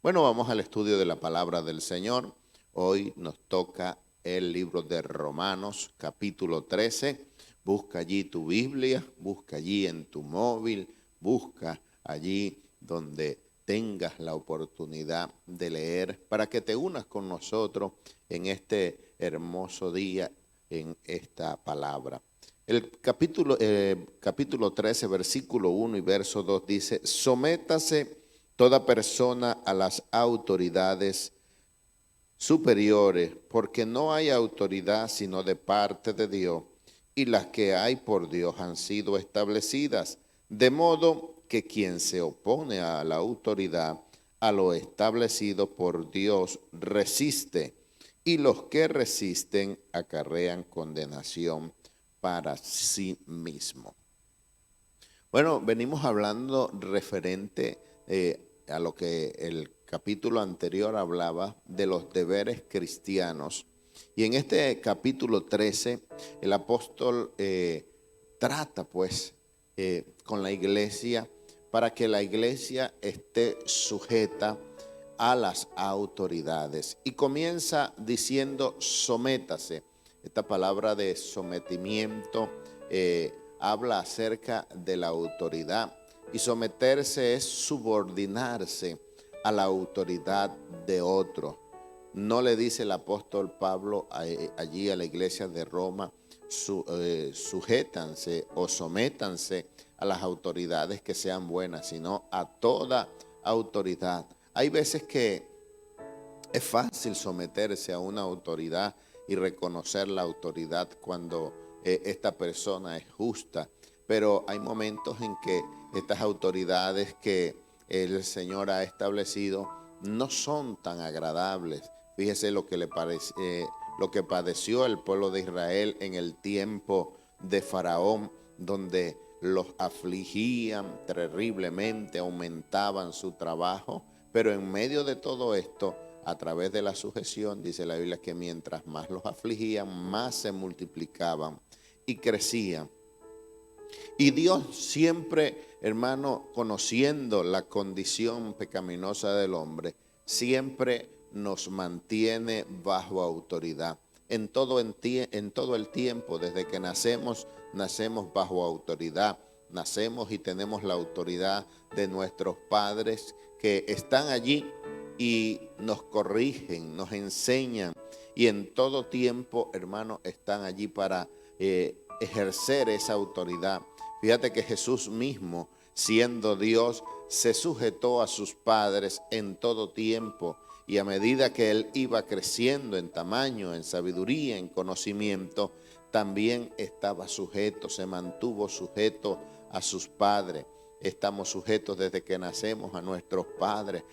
Bueno, vamos al estudio de la palabra del Señor. Hoy nos toca el libro de Romanos, capítulo 13. Busca allí tu Biblia, busca allí en tu móvil, busca allí donde tengas la oportunidad de leer para que te unas con nosotros en este hermoso día, en esta palabra. El capítulo 13, versículo 1 y verso 2 dice: sométase toda persona a las autoridades superiores, porque no hay autoridad sino de parte de Dios, y las que hay por Dios han sido establecidas, de modo que quien se opone a la autoridad, a lo establecido por Dios, resiste, y los que resisten acarrean condenación para sí mismo. Bueno, venimos hablando referente a lo que el capítulo anterior hablaba de los deberes cristianos. Y en este capítulo 13, el apóstol trata pues con la iglesia para que la iglesia esté sujeta a las autoridades. Y comienza diciendo: sométase. Esta palabra de sometimiento habla acerca de la autoridad, y someterse es subordinarse a la autoridad de otro. No le dice el apóstol Pablo allí a la iglesia de Roma: sujétanse o sométanse a las autoridades que sean buenas, sino a toda autoridad. Hay veces que es fácil someterse a una autoridad y reconocer la autoridad cuando esta persona es justa, pero hay momentos en que estas autoridades que el Señor ha establecido no son tan agradables. Fíjese lo que lo que padeció el pueblo de Israel en el tiempo de Faraón, donde los afligían terriblemente, aumentaban su trabajo, pero en medio de todo esto, a través de la sujeción, dice la Biblia que mientras más los afligían, más se multiplicaban y crecían. Y Dios siempre, hermano, conociendo la condición pecaminosa del hombre, siempre nos mantiene bajo autoridad. En todo el tiempo, desde que nacemos bajo autoridad. Nacemos y tenemos la autoridad de nuestros padres que están allí y nos corrigen, nos enseñan, y en todo tiempo, hermano, están allí para ejercer esa autoridad. Fíjate que Jesús mismo, siendo Dios, se sujetó a sus padres en todo tiempo, y a medida que él iba creciendo en tamaño, en sabiduría, en conocimiento, también estaba sujeto, se mantuvo sujeto a sus padres. Estamos sujetos desde que nacemos a nuestros padres.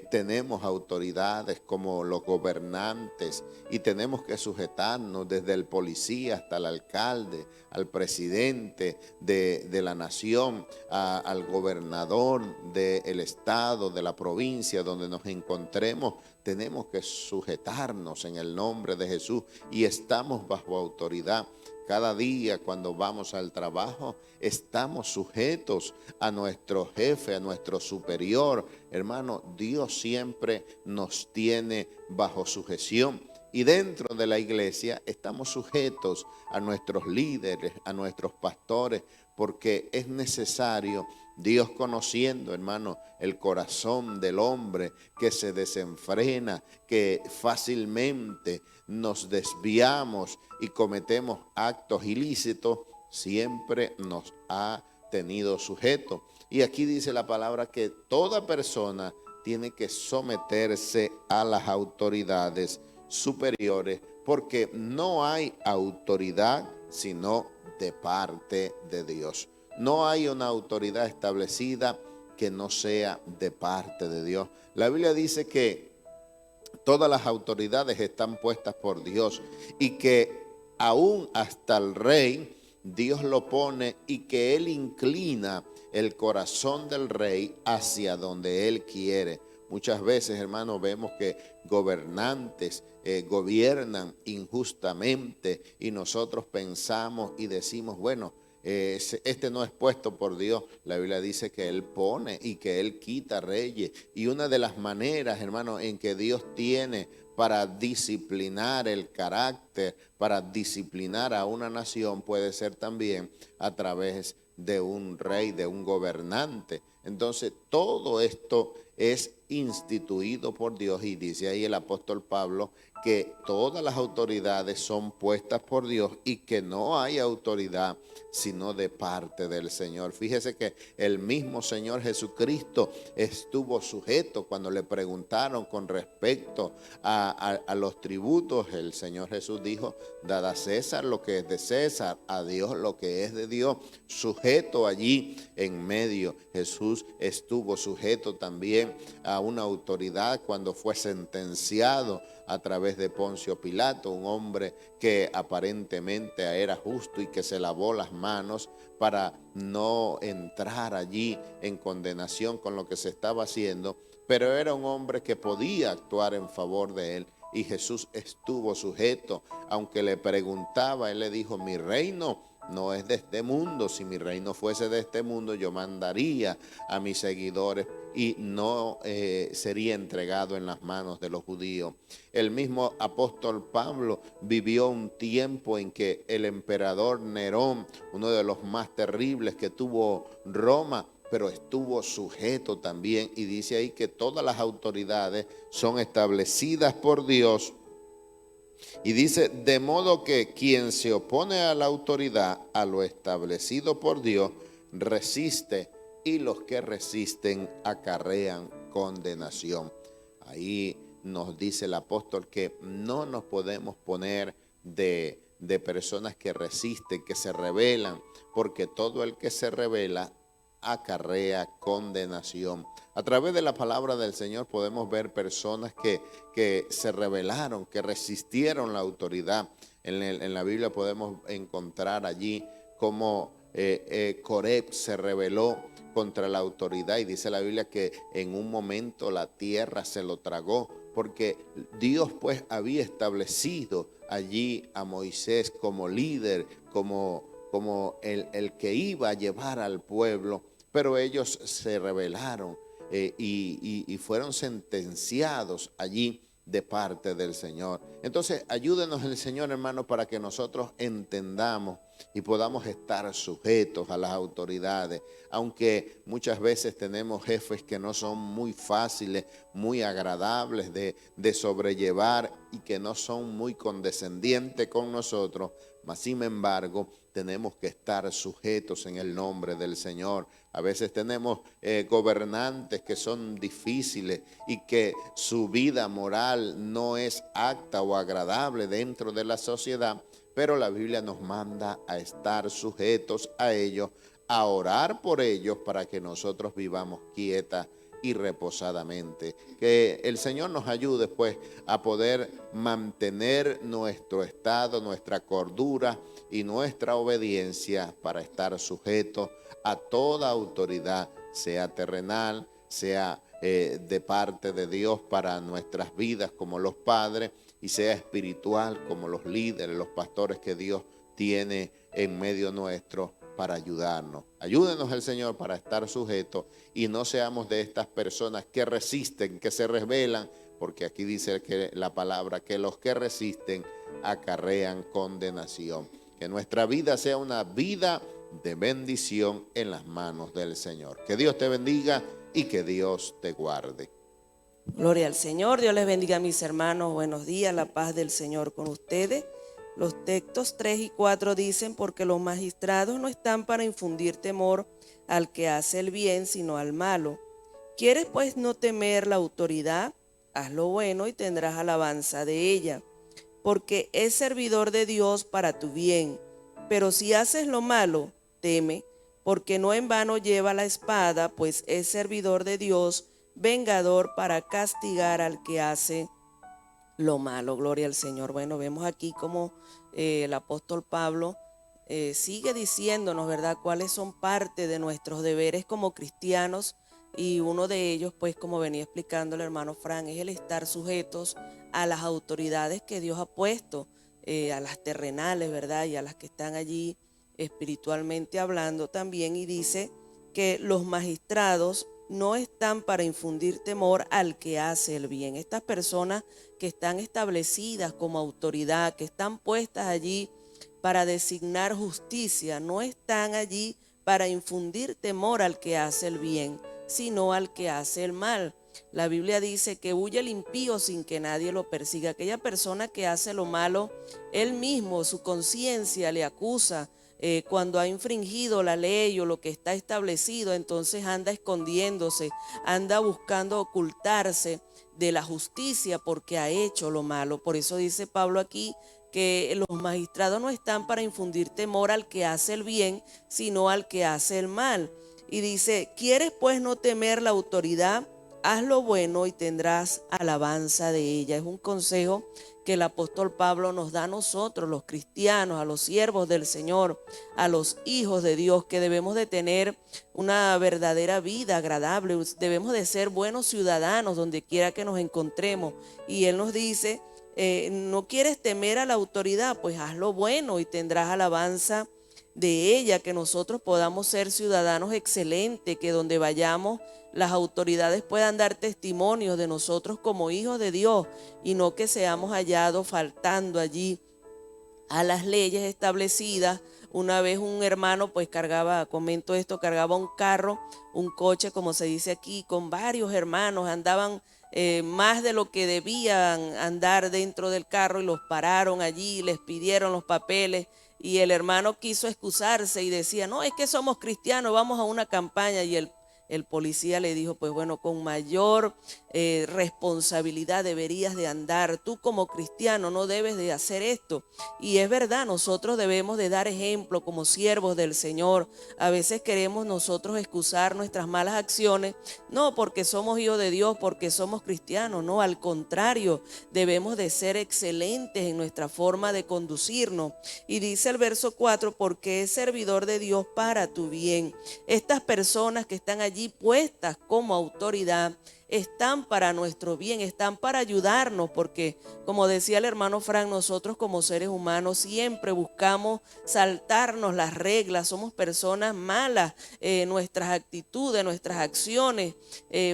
Tenemos autoridades como los gobernantes y tenemos que sujetarnos desde el policía hasta el alcalde, al presidente de la nación, al gobernador del estado, de la provincia donde nos encontremos. Tenemos que sujetarnos en el nombre de Jesús y estamos bajo autoridad. Cada día cuando vamos al trabajo estamos sujetos a nuestro jefe, a nuestro superior. Hermano, Dios siempre nos tiene bajo sujeción. Y dentro de la iglesia estamos sujetos a nuestros líderes, a nuestros pastores, porque es necesario. Dios, conociendo, hermano, el corazón del hombre que se desenfrena, que fácilmente nos desviamos y cometemos actos ilícitos, siempre nos ha tenido sujeto. Y aquí dice la palabra que toda persona tiene que someterse a las autoridades superiores, porque no hay autoridad sino de parte de Dios. No hay una autoridad establecida que no sea de parte de Dios. La Biblia dice que todas las autoridades están puestas por Dios y que aún hasta el rey Dios lo pone, y que Él inclina el corazón del rey hacia donde Él quiere. Muchas veces, hermanos, vemos que gobernantes gobiernan injustamente y nosotros pensamos y decimos: bueno, este no es puesto por Dios. La Biblia dice que Él pone y que Él quita reyes. Y una de las maneras, hermano, en que Dios tiene para disciplinar el carácter, para disciplinar a una nación, puede ser también a través de un rey, de un gobernante. Entonces, todo esto es instituido por Dios, y dice ahí el apóstol Pablo que todas las autoridades son puestas por Dios y que no hay autoridad sino de parte del Señor. Fíjese que el mismo Señor Jesucristo estuvo sujeto cuando le preguntaron con respecto a los tributos. El Señor Jesús dijo: dad a César lo que es de César, a Dios lo que es de Dios. Sujeto allí en medio. Jesús estuvo sujeto también a una autoridad cuando fue sentenciado a través de Poncio Pilato, un hombre que aparentemente era justo y que se lavó las manos para no entrar allí en condenación con lo que se estaba haciendo, pero era un hombre que podía actuar en favor de él. Y Jesús estuvo sujeto, aunque le preguntaba, él le dijo: mi reino no es de este mundo. Si mi reino fuese de este mundo, yo mandaría a mis seguidores y no sería entregado en las manos de los judíos. El mismo apóstol Pablo vivió un tiempo en que el emperador Nerón, uno de los más terribles que tuvo Roma, pero estuvo sujeto también, y dice ahí que todas las autoridades son establecidas por Dios. Y dice: de modo que quien se opone a la autoridad, a lo establecido por Dios, resiste, y los que resisten acarrean condenación. Ahí nos dice el apóstol que no nos podemos poner de personas que resisten, que se rebelan, porque todo el que se rebela acarrea condenación. A través de la palabra del Señor podemos ver personas que se rebelaron, que resistieron la autoridad. En la Biblia podemos encontrar allí cómo Coreb se rebeló contra la autoridad, y dice la Biblia que en un momento la tierra se lo tragó, porque Dios pues había establecido allí a Moisés como líder, como el que iba a llevar al pueblo, pero ellos se rebelaron y fueron sentenciados allí de parte del Señor. Entonces, ayúdenos el Señor, hermano, para que nosotros entendamos y podamos estar sujetos a las autoridades, aunque muchas veces tenemos jefes que no son muy fáciles, muy agradables de sobrellevar, y que no son muy condescendientes con nosotros, mas sin embargo tenemos que estar sujetos en el nombre del Señor. A veces tenemos gobernantes que son difíciles y que su vida moral no es apta o agradable dentro de la sociedad, pero la Biblia nos manda a estar sujetos a ellos, a orar por ellos para que nosotros vivamos quietas y reposadamente. Que el Señor nos ayude pues a poder mantener nuestro estado, nuestra cordura y nuestra obediencia para estar sujetos a toda autoridad, sea terrenal, sea de parte de Dios para nuestras vidas como los padres, y sea espiritual como los líderes, los pastores que Dios tiene en medio nuestro para ayudarnos. Ayúdenos el Señor para estar sujetos y no seamos de estas personas que resisten, que se rebelan, porque aquí dice que la palabra que los que resisten acarrean condenación. Que nuestra vida sea una vida de bendición en las manos del Señor. Que Dios te bendiga y que Dios te guarde. Gloria al Señor. Dios les bendiga, mis hermanos. Buenos días, la paz del Señor con ustedes. Los textos 3 y 4 dicen: porque los magistrados no están para infundir temor al que hace el bien, sino al malo. ¿Quieres pues no temer la autoridad? Haz lo bueno y tendrás alabanza de ella, porque es servidor de Dios para tu bien. Pero si haces lo malo, teme, porque no en vano lleva la espada, pues es servidor de Dios, vengador para castigar al que hace lo malo. Gloria al Señor. Bueno, vemos aquí como el apóstol Pablo sigue diciéndonos, ¿verdad?, cuáles son parte de nuestros deberes como cristianos, y uno de ellos, pues, como venía explicando el hermano Fran, es el estar sujetos a las autoridades que Dios ha puesto, a las terrenales, ¿verdad?, y a las que están allí espiritualmente hablando también, y dice que los magistrados no están para infundir temor al que hace el bien. Estas personas que están establecidas como autoridad, que están puestas allí para designar justicia, no están allí para infundir temor al que hace el bien, sino al que hace el mal. La Biblia dice que huye el impío sin que nadie lo persiga. Aquella persona que hace lo malo, él mismo, su conciencia le acusa. Cuando ha infringido la ley o lo que está establecido, entonces anda escondiéndose, anda buscando ocultarse de la justicia porque ha hecho lo malo. Por eso dice Pablo aquí que los magistrados no están para infundir temor al que hace el bien, sino al que hace el mal. Y dice, ¿quieres pues no temer la autoridad? Haz lo bueno y tendrás alabanza de ella. Es un consejo que el apóstol Pablo nos da a nosotros, los cristianos, a los siervos del Señor, a los hijos de Dios, que debemos de tener una verdadera vida agradable, debemos de ser buenos ciudadanos donde quiera que nos encontremos. Y Él nos dice, ¿no quieres temer a la autoridad? Pues haz lo bueno y tendrás alabanza de ella, que nosotros podamos ser ciudadanos excelentes, que donde vayamos las autoridades puedan dar testimonios de nosotros como hijos de Dios y no que seamos hallados faltando allí a las leyes establecidas. Una vez un hermano pues cargaba un carro, un coche como se dice aquí, con varios hermanos, andaban más de lo que debían andar dentro del carro y los pararon allí, les pidieron los papeles y el hermano quiso excusarse y decía, no, es que somos cristianos, vamos a una campaña, y el policía le dijo, pues bueno, con mayor responsabilidad deberías de andar. Tú como cristiano no debes de hacer esto. Y es verdad, nosotros debemos de dar ejemplo como siervos del Señor. A veces queremos nosotros excusar nuestras malas acciones, no porque somos hijos de Dios, porque somos cristianos, no, al contrario, debemos de ser excelentes en nuestra forma de conducirnos. Y dice el verso 4, porque es servidor de Dios para tu bien. Estas personas que están allí puestas como autoridad están para nuestro bien, están para ayudarnos, porque como decía el hermano Frank, nosotros como seres humanos siempre buscamos saltarnos las reglas, somos personas malas, nuestras actitudes, nuestras acciones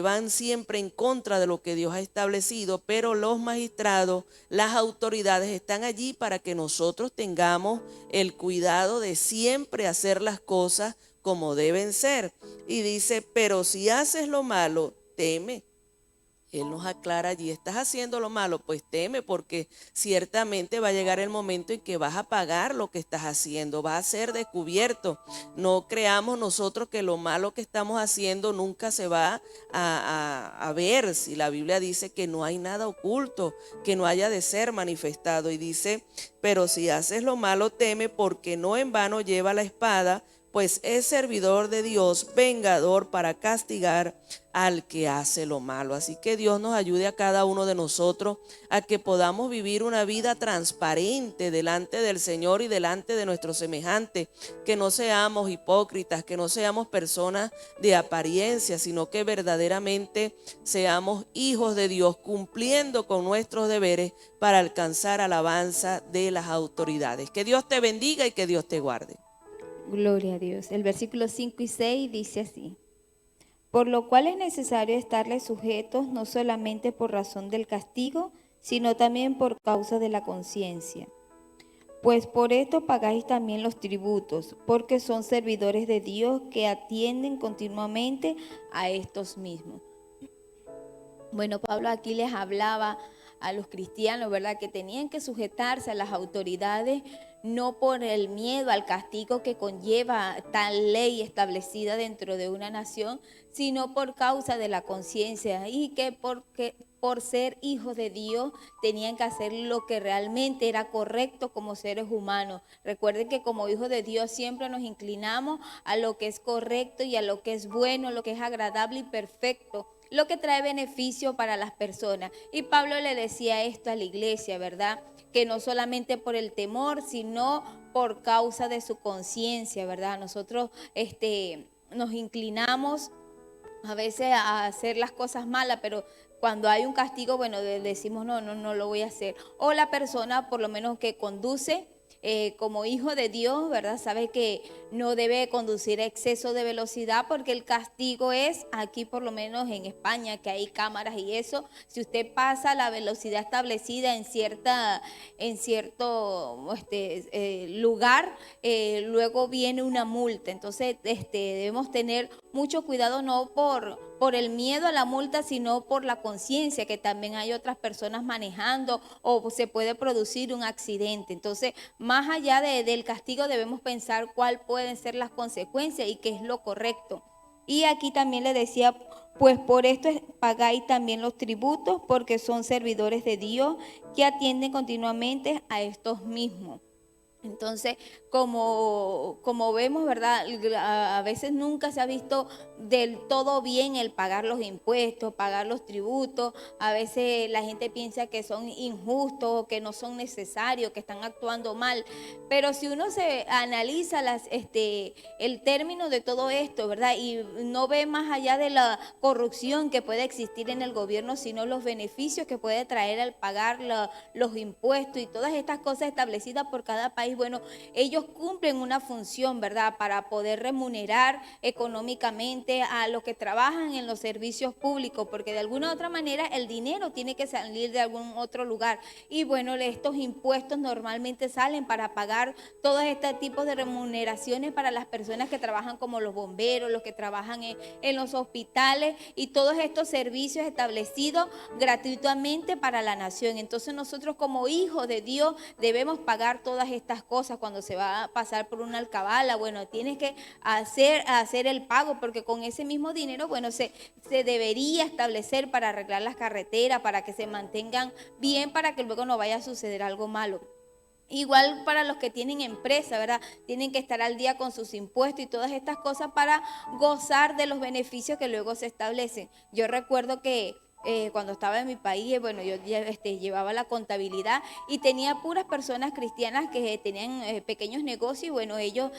van siempre en contra de lo que Dios ha establecido, pero los magistrados, las autoridades están allí para que nosotros tengamos el cuidado de siempre hacer las cosas como deben ser. Y dice, pero si haces lo malo, teme. Él nos aclara allí, estás haciendo lo malo, pues teme, porque ciertamente va a llegar el momento en que vas a pagar lo que estás haciendo, va a ser descubierto. No creamos nosotros que lo malo que estamos haciendo nunca se va a ver, si la Biblia dice que no hay nada oculto, que no haya de ser manifestado. Y dice, pero si haces lo malo, teme, porque no en vano lleva la espada, pues es servidor de Dios, vengador para castigar al que hace lo malo. Así que Dios nos ayude a cada uno de nosotros a que podamos vivir una vida transparente delante del Señor y delante de nuestros semejantes, que no seamos hipócritas, que no seamos personas de apariencia, sino que verdaderamente seamos hijos de Dios, cumpliendo con nuestros deberes para alcanzar alabanza de las autoridades. Que Dios te bendiga y que Dios te guarde. Gloria a Dios. El versículo 5 y 6 dice así: por lo cual es necesario estarles sujetos no solamente por razón del castigo, sino también por causa de la conciencia. Pues por esto pagáis también los tributos, porque son servidores de Dios que atienden continuamente a estos mismos. Bueno, Pablo aquí les hablaba a los cristianos, ¿verdad?, que tenían que sujetarse a las autoridades, no por el miedo al castigo que conlleva tal ley establecida dentro de una nación, sino por causa de la conciencia, y que por ser hijos de Dios tenían que hacer lo que realmente era correcto como seres humanos. Recuerden que como hijos de Dios siempre nos inclinamos a lo que es correcto y a lo que es bueno, lo que es agradable y perfecto, lo que trae beneficio para las personas. Y Pablo le decía esto a la iglesia, ¿verdad?, que no solamente por el temor, sino por causa de su conciencia, ¿verdad? Nosotros nos inclinamos a veces a hacer las cosas malas, pero cuando hay un castigo, bueno, decimos no lo voy a hacer. O la persona por lo menos que conduce como hijo de Dios, ¿verdad? Sabe que no debe conducir a exceso de velocidad, porque el castigo es, aquí por lo menos en España, que hay cámaras y eso, si usted pasa la velocidad establecida en cierto lugar, luego viene una multa. Entonces debemos tener mucho cuidado, no por el miedo a la multa, sino por la conciencia que también hay otras personas manejando o se puede producir un accidente. Entonces, más allá del castigo, debemos pensar cuál pueden ser las consecuencias y qué es lo correcto. Y aquí también le decía, pues por esto pagáis también los tributos, porque son servidores de Dios que atienden continuamente a estos mismos. Entonces, como vemos, ¿verdad? A veces nunca se ha visto del todo bien el pagar los impuestos, pagar los tributos. A veces la gente piensa que son injustos, que no son necesarios, que están actuando mal. Pero si uno se analiza el término de todo esto, ¿verdad? Y no ve más allá de la corrupción que puede existir en el gobierno, sino los beneficios que puede traer al pagar los impuestos y todas estas cosas establecidas por cada país. Bueno, ellos cumplen una función, ¿verdad?, para poder remunerar económicamente a los que trabajan en los servicios públicos, porque de alguna u otra manera el dinero tiene que salir de algún otro lugar. Y bueno, estos impuestos normalmente salen para pagar todos estos tipos de remuneraciones para las personas que trabajan, como los bomberos, los que trabajan en los hospitales, y todos estos servicios establecidos gratuitamente para la nación. Entonces nosotros, como hijos de Dios, debemos pagar todas estas cosas. Cuando se va a pasar por una alcabala, bueno, tienes que hacer el pago, porque con ese mismo dinero, bueno, se debería establecer para arreglar las carreteras, para que se mantengan bien, para que luego no vaya a suceder algo malo. Igual para los que tienen empresa, ¿verdad? Tienen que estar al día con sus impuestos y todas estas cosas para gozar de los beneficios que luego se establecen. Yo recuerdo que cuando estaba en mi país, bueno, yo llevaba la contabilidad y tenía puras personas cristianas que tenían pequeños negocios, y bueno, ellos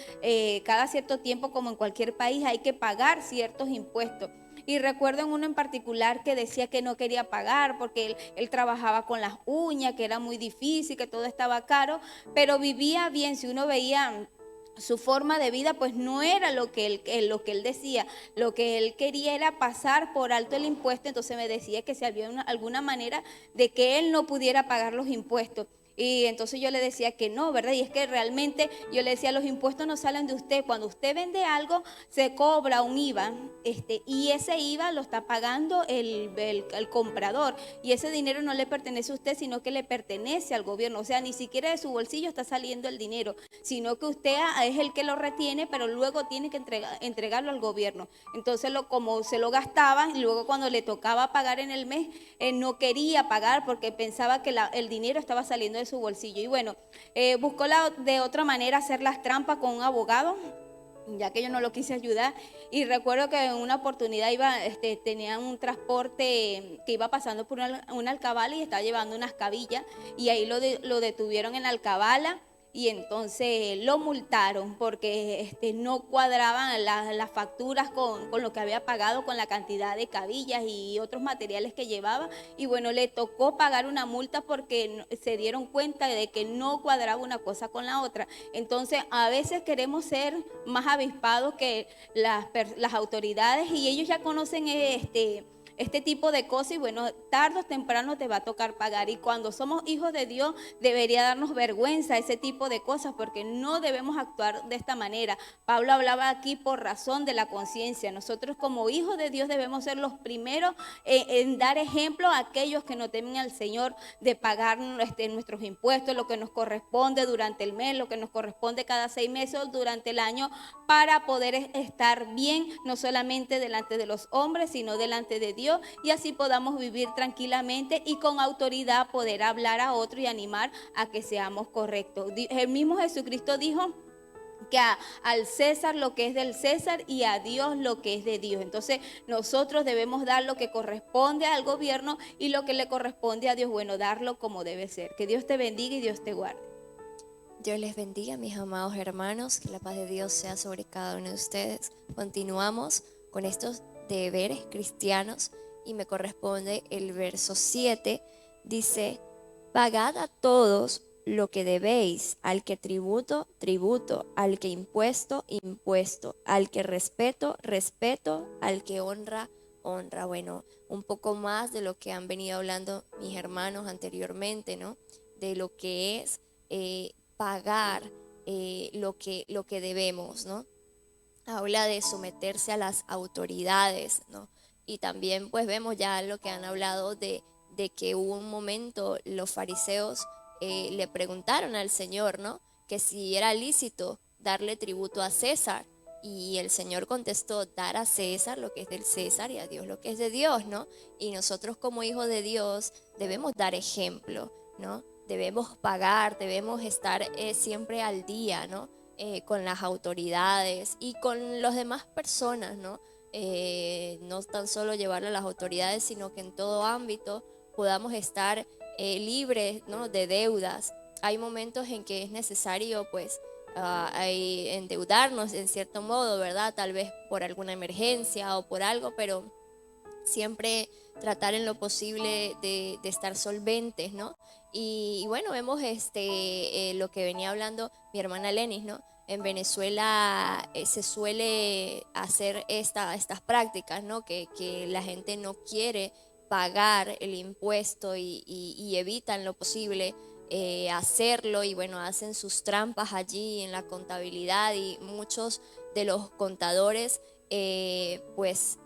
cada cierto tiempo, como en cualquier país, hay que pagar ciertos impuestos. Y recuerdo en uno en particular que decía que no quería pagar porque él trabajaba con las uñas, que era muy difícil, que todo estaba caro, pero vivía bien. Si uno veía su forma de vida, pues no era lo que él decía. Lo que él quería era pasar por alto el impuesto. Entonces me decía que si había alguna manera de que él no pudiera pagar los impuestos. Y entonces yo le decía que no, ¿verdad? Y es que realmente yo le decía, los impuestos no salen de usted. Cuando usted vende algo, se cobra un IVA, y ese IVA lo está pagando el comprador. Y ese dinero no le pertenece a usted, sino que le pertenece al gobierno. O sea, ni siquiera de su bolsillo está saliendo el dinero, sino que usted es el que lo retiene, pero luego tiene que entregarlo al gobierno. Entonces, como se lo gastaba, y luego cuando le tocaba pagar en el mes, no quería pagar porque pensaba que el dinero estaba saliendo de su bolsillo. Y bueno, buscó de otra manera hacer las trampas con un abogado, ya que yo no lo quise ayudar. Y recuerdo que en una oportunidad tenía un transporte que iba pasando por una alcabala y estaba llevando unas cabillas, y ahí lo detuvieron en la alcabala. Y entonces lo multaron porque no cuadraban las facturas con lo que había pagado, con la cantidad de cabillas y otros materiales que llevaba. Y bueno, le tocó pagar una multa porque se dieron cuenta de que no cuadraba una cosa con la otra. Entonces, a veces queremos ser más avispados que las autoridades, y ellos ya conocen este tipo de cosas, y bueno, tarde o temprano te va a tocar pagar. Y cuando somos hijos de Dios, debería darnos vergüenza ese tipo de cosas, porque no debemos actuar de esta manera. Pablo hablaba aquí por razón de la conciencia. Nosotros, como hijos de Dios, debemos ser los primeros en dar ejemplo a aquellos que no temen al Señor, de pagar nuestros impuestos, lo que nos corresponde durante el mes, lo que nos corresponde cada 6 meses durante el año, para poder estar bien, no solamente delante de los hombres, sino delante de Dios, y así podamos vivir tranquilamente y con autoridad poder hablar a otro y animar a que seamos correctos. El mismo Jesucristo dijo que al César lo que es del César y a Dios lo que es de Dios. Entonces nosotros debemos dar lo que corresponde al gobierno, y lo que le corresponde a Dios, bueno, darlo como debe ser. Que Dios te bendiga y Dios te guarde. Dios les bendiga, mis amados hermanos, que la paz de Dios sea sobre cada uno de ustedes. Continuamos con estos deberes cristianos y me corresponde el verso 7. Dice: pagad a todos lo que debéis, al que tributo, tributo, al que impuesto, impuesto, al que respeto, respeto, al que honra, honra. Bueno, un poco más de lo que han venido hablando mis hermanos anteriormente, ¿no? De lo que es pagar lo que debemos, ¿no? Habla de someterse a las autoridades, ¿no? Y también pues vemos ya lo que han hablado de que hubo un momento los fariseos le preguntaron al Señor, ¿no? Que si era lícito darle tributo a César. Y el Señor contestó, dar a César lo que es del César y a Dios lo que es de Dios, ¿no? Y nosotros como hijos de Dios debemos dar ejemplo, ¿no? Debemos pagar, debemos estar siempre al día, ¿no? Con las autoridades y con las demás personas, ¿no? No tan solo llevarlo a las autoridades, sino que en todo ámbito podamos estar libres, ¿no? De deudas. Hay momentos en que es necesario, pues, endeudarnos en cierto modo, ¿verdad? Tal vez por alguna emergencia o por algo, pero siempre tratar en lo posible de estar solventes, ¿no? Y bueno, vemos lo que venía hablando mi hermana Lenis, ¿no? En Venezuela se suele hacer estas prácticas, ¿no? Que la gente no quiere pagar el impuesto y evitan lo posible hacerlo y bueno, hacen sus trampas allí en la contabilidad y muchos de los contadores pues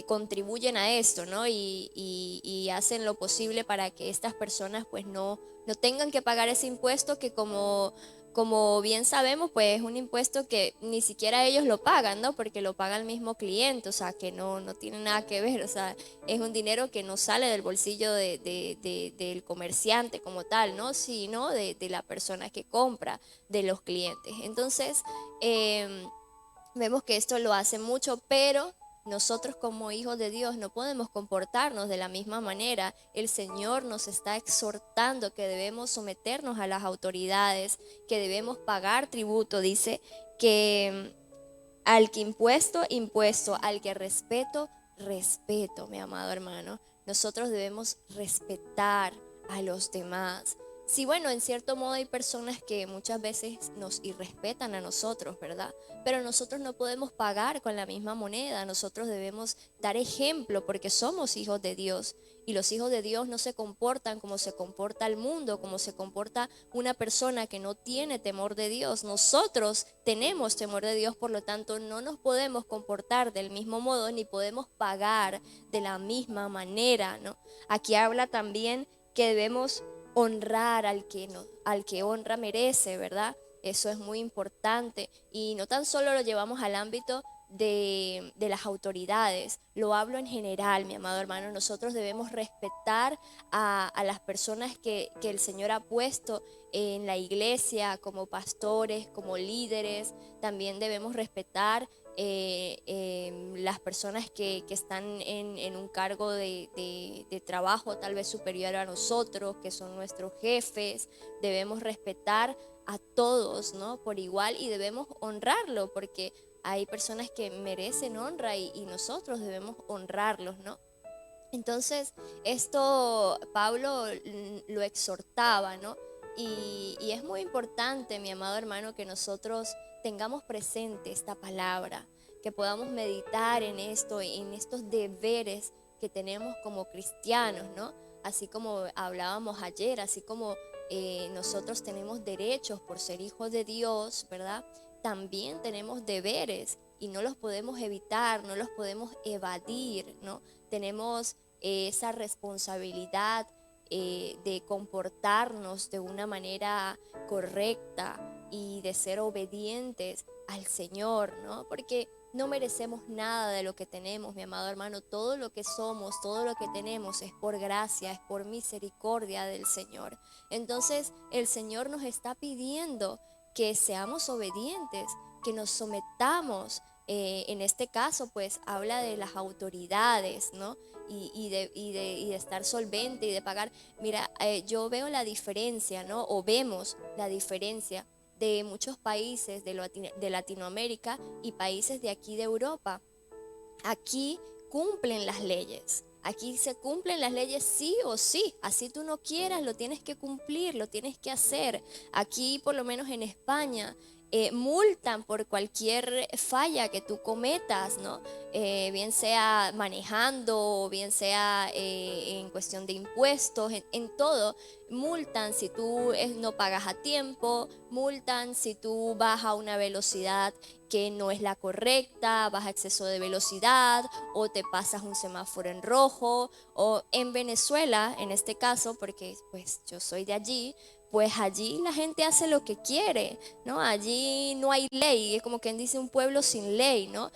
contribuyen a esto, ¿no? Y hacen lo posible para que estas personas pues no tengan que pagar ese impuesto que como bien sabemos, pues es un impuesto que ni siquiera ellos lo pagan, ¿no? Porque lo paga el mismo cliente, o sea, que no tiene nada que ver, o sea, es un dinero que no sale del bolsillo del comerciante como tal, ¿no? Sino de la persona que compra, de los clientes. Entonces, vemos que esto lo hace mucho, pero nosotros como hijos de Dios no podemos comportarnos de la misma manera. El Señor nos está exhortando que debemos someternos a las autoridades, que debemos pagar tributo. Dice que al que impuesto, impuesto, al que respeto, respeto, mi amado hermano. Nosotros debemos respetar a los demás. Sí, bueno, en cierto modo hay personas que muchas veces nos irrespetan a nosotros, ¿verdad? Pero nosotros no podemos pagar con la misma moneda. Nosotros debemos dar ejemplo porque somos hijos de Dios. Y los hijos de Dios no se comportan como se comporta el mundo, como se comporta una persona que no tiene temor de Dios. Nosotros tenemos temor de Dios, por lo tanto no nos podemos comportar del mismo modo ni podemos pagar de la misma manera, ¿no? Aquí habla también que debemos honrar al que honra merece, ¿verdad? Eso es muy importante y no tan solo lo llevamos al ámbito de las autoridades, lo hablo en general, mi amado hermano. Nosotros debemos respetar a las personas que el Señor ha puesto en la iglesia como pastores, como líderes. También debemos respetar las personas que están en un cargo de trabajo tal vez superior a nosotros, que son nuestros jefes. Debemos respetar a todos, ¿no? Por igual y debemos honrarlo porque hay personas que merecen honra y nosotros debemos honrarlos, ¿no? Entonces, esto Pablo lo exhortaba, ¿no? Y es muy importante, mi amado hermano, que nosotros tengamos presente esta palabra, que podamos meditar en esto, en estos deberes que tenemos como cristianos, ¿no? Así como hablábamos ayer, así como nosotros tenemos derechos por ser hijos de Dios, ¿verdad? También tenemos deberes y no los podemos evitar, no los podemos evadir, ¿no? Tenemos esa responsabilidad de comportarnos de una manera correcta y de ser obedientes al Señor, ¿no? Porque no merecemos nada de lo que tenemos, mi amado hermano. Todo lo que somos, todo lo que tenemos es por gracia, es por misericordia del Señor. Entonces, el Señor nos está pidiendo que seamos obedientes, que nos sometamos. En este caso, pues, habla de las autoridades, ¿no? Y de estar solvente y de pagar. Mira, yo veo la diferencia, ¿no? O vemos la diferencia de muchos países de Latinoamérica y países de aquí de Europa. Aquí cumplen las leyes. Aquí se cumplen las leyes sí o sí. Así tú no quieras, lo tienes que cumplir, lo tienes que hacer. Aquí, por lo menos en España, multan por cualquier falla que tú cometas, ¿no? Bien sea manejando, bien sea en cuestión de impuestos, en todo. Multan si tú no pagas a tiempo, multan si tú vas a una velocidad que no es la correcta, vas a exceso de velocidad o te pasas un semáforo en rojo. O en Venezuela, en este caso, porque pues yo soy de allí, pues allí la gente hace lo que quiere, ¿no? Allí no hay ley, es como quien dice un pueblo sin ley, ¿no?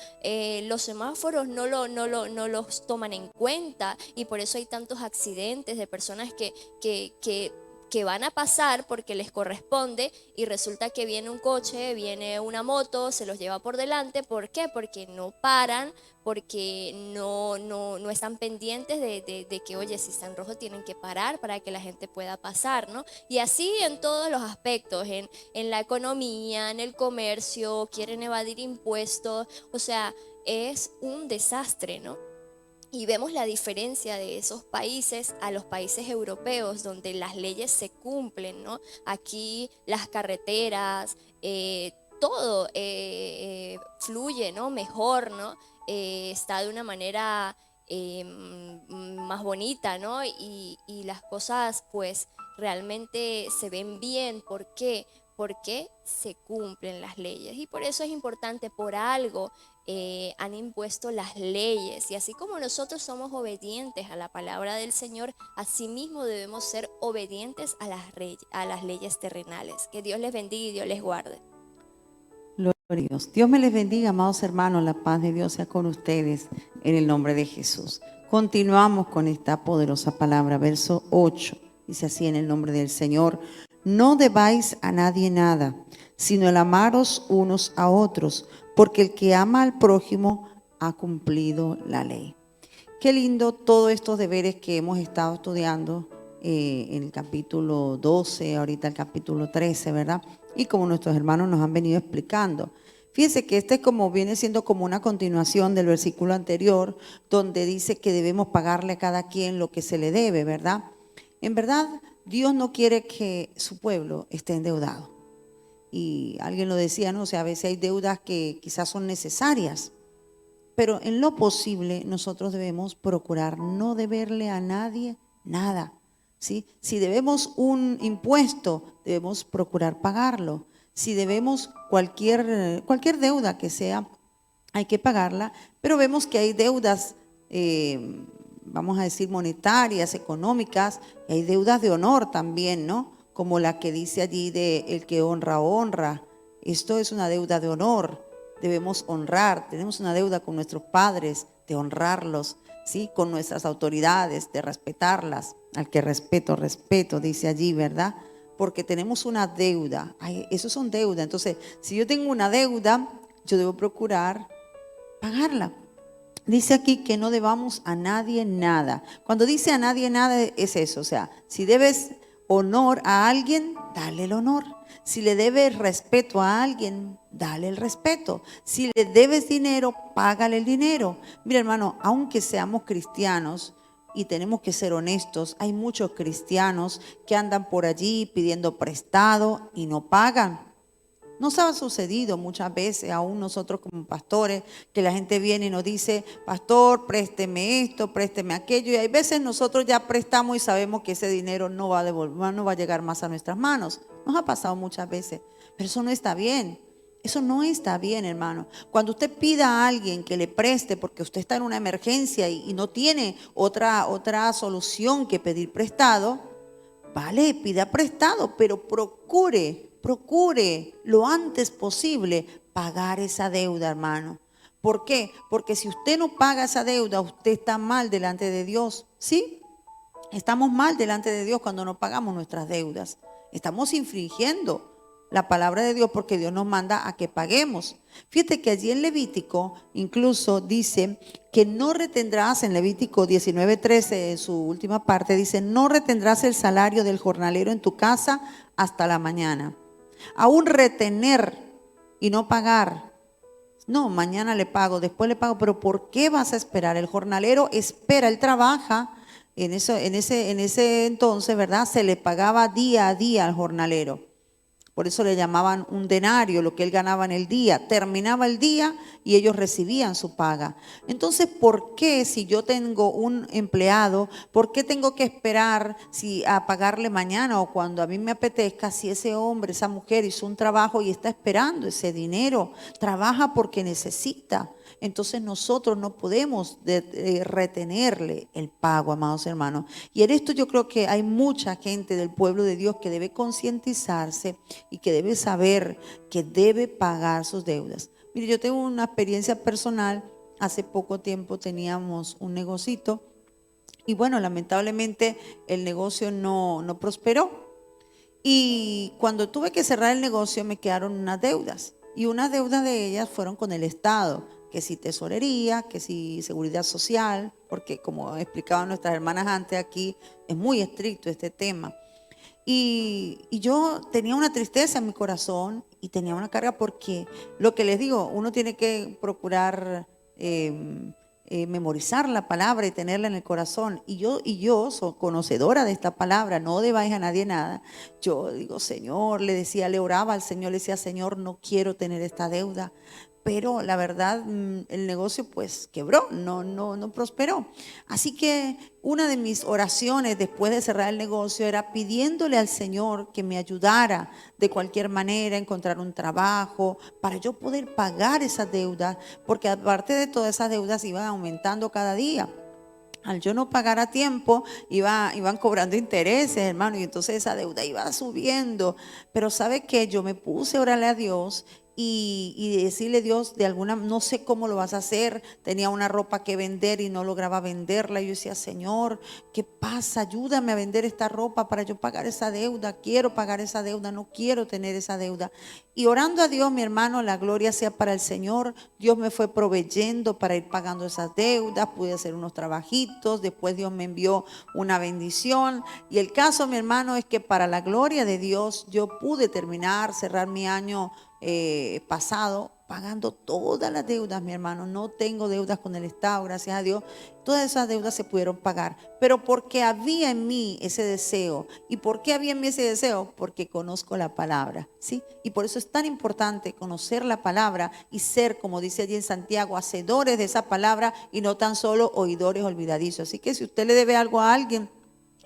Los semáforos no los toman en cuenta y por eso hay tantos accidentes de personas que van a pasar porque les corresponde y resulta que viene un coche, viene una moto, se los lleva por delante. ¿Por qué? Porque no paran, porque no están pendientes de que, oye, si está en rojo tienen que parar para que la gente pueda pasar, ¿no? Y así en todos los aspectos, en la economía, en el comercio, quieren evadir impuestos, o sea, es un desastre, ¿no? Y vemos la diferencia de esos países a los países europeos donde las leyes se cumplen, ¿no? Aquí las carreteras, todo fluye, ¿no? Mejor, ¿no? Está de una manera más bonita, ¿no? Y las cosas pues realmente se ven bien. ¿Por qué? Porque se cumplen las leyes. Y por eso es importante, por algo han impuesto las leyes. Y así como nosotros somos obedientes a la palabra del Señor, asimismo debemos ser obedientes a las leyes terrenales. Que Dios les bendiga y Dios les guarde. Gloria a Dios. Dios me les bendiga, amados hermanos. La paz de Dios sea con ustedes en el nombre de Jesús. Continuamos con esta poderosa palabra. Verso 8. Dice así en el nombre del Señor: no debáis a nadie nada, sino el amaros unos a otros, porque el que ama al prójimo ha cumplido la ley. Qué lindo todos estos deberes que hemos estado estudiando en el capítulo 12, ahorita el capítulo 13, ¿verdad? Y como nuestros hermanos nos han venido explicando. Fíjense que este viene siendo como una continuación del versículo anterior, donde dice que debemos pagarle a cada quien lo que se le debe, ¿verdad? En verdad, Dios no quiere que su pueblo esté endeudado. Y alguien lo decía, ¿no? O sea, a veces hay deudas que quizás son necesarias, pero en lo posible nosotros debemos procurar no deberle a nadie nada, ¿sí? Si debemos un impuesto, debemos procurar pagarlo. Si debemos cualquier deuda que sea, hay que pagarla, pero vemos que hay deudas, vamos a decir, monetarias, económicas, y hay deudas de honor también, ¿no? Como la que dice allí de el que honra, honra. Esto es una deuda de honor. Debemos honrar, tenemos una deuda con nuestros padres, de honrarlos, ¿sí? Con nuestras autoridades, de respetarlas. Al que respeto, dice allí, ¿verdad? Porque tenemos una deuda. Ay, eso son deudas. Entonces, si yo tengo una deuda, yo debo procurar pagarla. Dice aquí que no debamos a nadie nada. Cuando dice a nadie nada es eso, o sea, si debes honor a alguien, dale el honor. Si le debes respeto a alguien, dale el respeto. Si le debes dinero, págale el dinero. Mira, hermano, aunque seamos cristianos y tenemos que ser honestos, hay muchos cristianos que andan por allí pidiendo prestado y no pagan. Nos ha sucedido muchas veces, aún nosotros como pastores, que la gente viene y nos dice: pastor, présteme esto, présteme aquello. Y hay veces nosotros ya prestamos y sabemos que ese dinero no va a llegar más a nuestras manos. Nos ha pasado muchas veces, pero eso no está bien. Eso no está bien, hermano. Cuando usted pida a alguien que le preste porque usted está en una emergencia y no tiene otra solución que pedir prestado, vale, pida prestado, pero procure lo antes posible pagar esa deuda, hermano. ¿Por qué? Porque si usted no paga esa deuda, usted está mal delante de Dios, ¿sí? Estamos mal delante de Dios cuando no pagamos nuestras deudas. Estamos infringiendo la palabra de Dios porque Dios nos manda a que paguemos. Fíjate que allí en Levítico incluso dice que no retendrás, en Levítico 19:13, en su última parte dice: no retendrás el salario del jornalero en tu casa hasta la mañana. Aún retener y no pagar No, mañana le pago, después le pago, pero ¿por qué vas a esperar? El jornalero espera, él trabaja. En ese entonces, ¿verdad? Se le pagaba día a día al jornalero. Por eso le llamaban un denario, lo que él ganaba en el día. Terminaba el día y ellos recibían su paga. Entonces, ¿por qué si yo tengo un empleado, por qué tengo que esperar a pagarle mañana o cuando a mí me apetezca, si ese hombre, esa mujer hizo un trabajo y está esperando ese dinero? Trabaja porque necesita. Entonces nosotros no podemos retenerle el pago, amados hermanos. Y en esto yo creo que hay mucha gente del pueblo de Dios que debe concientizarse y que debe saber que debe pagar sus deudas. Mire, yo tengo una experiencia personal. Hace poco tiempo teníamos un negocito y bueno, lamentablemente el negocio no prosperó. Y cuando tuve que cerrar el negocio me quedaron unas deudas. Y unas deudas de ellas fueron con el Estado, que si tesorería, que si seguridad social, porque como explicaban nuestras hermanas antes, aquí es muy estricto este tema. Y yo tenía una tristeza en mi corazón y tenía una carga porque, lo que les digo, uno tiene que procurar memorizar la palabra y tenerla en el corazón. Y yo soy conocedora de esta palabra, no debáis a nadie nada. Yo digo, Señor, le oraba al Señor, le decía, Señor, no quiero tener esta deuda. Pero la verdad, el negocio pues quebró, no prosperó. Así que una de mis oraciones después de cerrar el negocio era pidiéndole al Señor que me ayudara de cualquier manera a encontrar un trabajo para yo poder pagar esas deudas, porque aparte de todas esas deudas iban aumentando cada día. Al yo no pagar a tiempo, iban cobrando intereses, hermano, y entonces esa deuda iba subiendo. Pero ¿sabe qué? Yo me puse a orarle a Dios y decirle, Dios, no sé cómo lo vas a hacer. Tenía una ropa que vender y no lograba venderla. Y yo decía, Señor, ¿qué pasa? Ayúdame a vender esta ropa para yo pagar esa deuda. Quiero pagar esa deuda, no quiero tener esa deuda. Y orando a Dios, mi hermano, la gloria sea para el Señor. Dios me fue proveyendo para ir pagando esas deudas. Pude hacer unos trabajitos. Después Dios me envió una bendición. Y el caso, mi hermano, es que para la gloria de Dios, yo pude cerrar mi año pasado pagando todas las deudas, mi hermano. No tengo deudas con el Estado, gracias a Dios. Todas esas deudas se pudieron pagar, pero porque había en mí ese deseo. ¿Y por qué había en mí ese deseo? Porque conozco la palabra, ¿sí? Y por eso es tan importante conocer la palabra y ser, como dice allí en Santiago, hacedores de esa palabra y no tan solo oidores olvidadizos. Así que si usted le debe algo a alguien,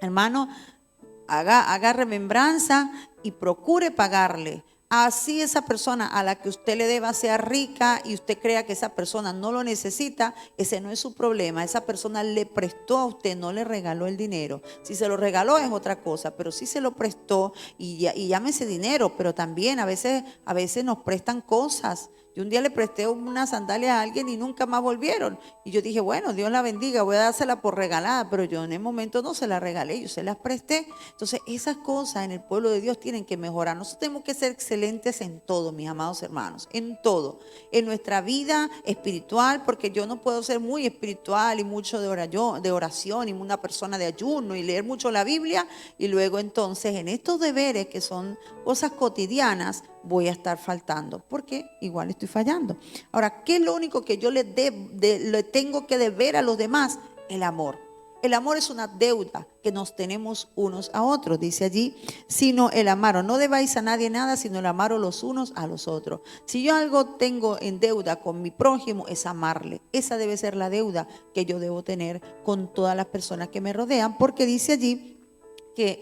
hermano, haga remembranza y procure pagarle. Así esa persona a la que usted le deba sea rica y usted crea que esa persona no lo necesita, ese no es su problema. Esa persona le prestó a usted, no le regaló el dinero. Si se lo regaló es otra cosa, pero si se lo prestó y llámese dinero, pero también a veces nos prestan cosas. Yo un día le presté una sandalia a alguien y nunca más volvieron. Y yo dije, bueno, Dios la bendiga, voy a dársela por regalada. Pero yo en el momento no se la regalé, yo se las presté. Entonces esas cosas en el pueblo de Dios tienen que mejorar. Nosotros tenemos que ser excelentes en todo, mis amados hermanos, en todo. En nuestra vida espiritual, porque yo no puedo ser muy espiritual y mucho de oración y una persona de ayuno y leer mucho la Biblia. Y luego entonces en estos deberes que son cosas cotidianas, voy a estar faltando, porque igual estoy fallando. Ahora, ¿qué es lo único que yo le tengo que deber a los demás? El amor. El amor es una deuda que nos tenemos unos a otros, dice allí, sino el amaros. No debáis a nadie nada, sino el amaros los unos a los otros. Si yo algo tengo en deuda con mi prójimo, es amarle. Esa debe ser la deuda que yo debo tener con todas las personas que me rodean, porque dice allí que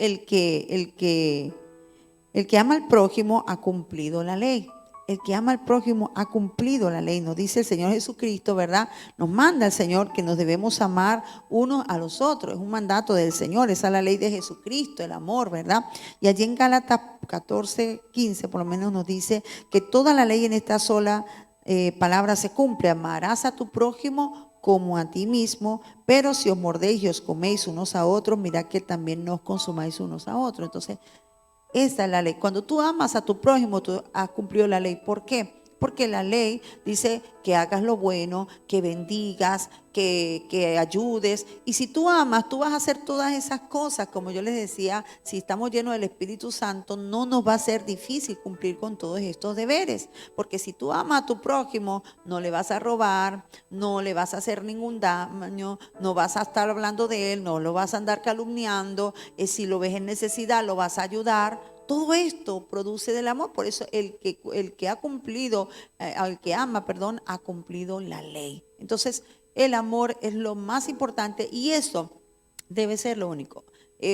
el que ama al prójimo ha cumplido la ley. El que ama al prójimo ha cumplido la ley. Nos dice el Señor Jesucristo, ¿verdad? Nos manda el Señor que nos debemos amar unos a los otros. Es un mandato del Señor. Esa es la ley de Jesucristo, el amor, ¿verdad? Y allí en Gálatas 14:15 por lo menos nos dice que toda la ley en esta sola palabra se cumple. Amarás a tu prójimo como a ti mismo, pero si os mordéis y os coméis unos a otros, mirad que también no os consumáis unos a otros. Entonces, esa es la ley. Cuando tú amas a tu prójimo, tú has cumplido la ley. ¿Por qué? porque la ley dice que hagas lo bueno, que bendigas, que ayudes. Y si tú amas, tú vas a hacer todas esas cosas. Como yo les decía, si estamos llenos del Espíritu Santo, no nos va a ser difícil cumplir con todos estos deberes. Porque si tú amas a tu prójimo, no le vas a robar, no le vas a hacer ningún daño, no vas a estar hablando de él, no lo vas a andar calumniando. Si lo ves en necesidad, lo vas a ayudar. Todo esto produce del amor. Por eso el que ha cumplido, el que ama, perdón, ha cumplido la ley. Entonces, el amor es lo más importante y eso debe ser lo único.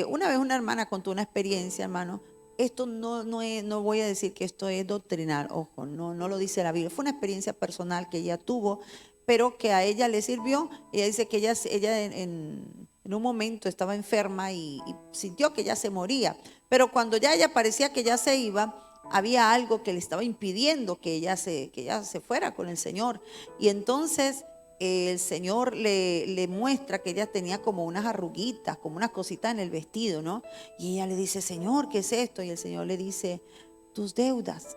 Una vez una hermana contó una experiencia, hermano. Esto no voy a decir que esto es doctrinal, ojo, no lo dice la Biblia. Fue una experiencia personal que ella tuvo, pero que a ella le sirvió. Ella dice que ella en un momento estaba enferma y sintió que ya se moría. Pero cuando ya ella parecía que ya se iba, había algo que le estaba impidiendo que ella se fuera con el Señor. Y entonces el Señor le muestra que ella tenía como unas arruguitas, como unas cositas en el vestido, ¿no? Y ella le dice, Señor, ¿qué es esto? Y el Señor le dice, tus deudas.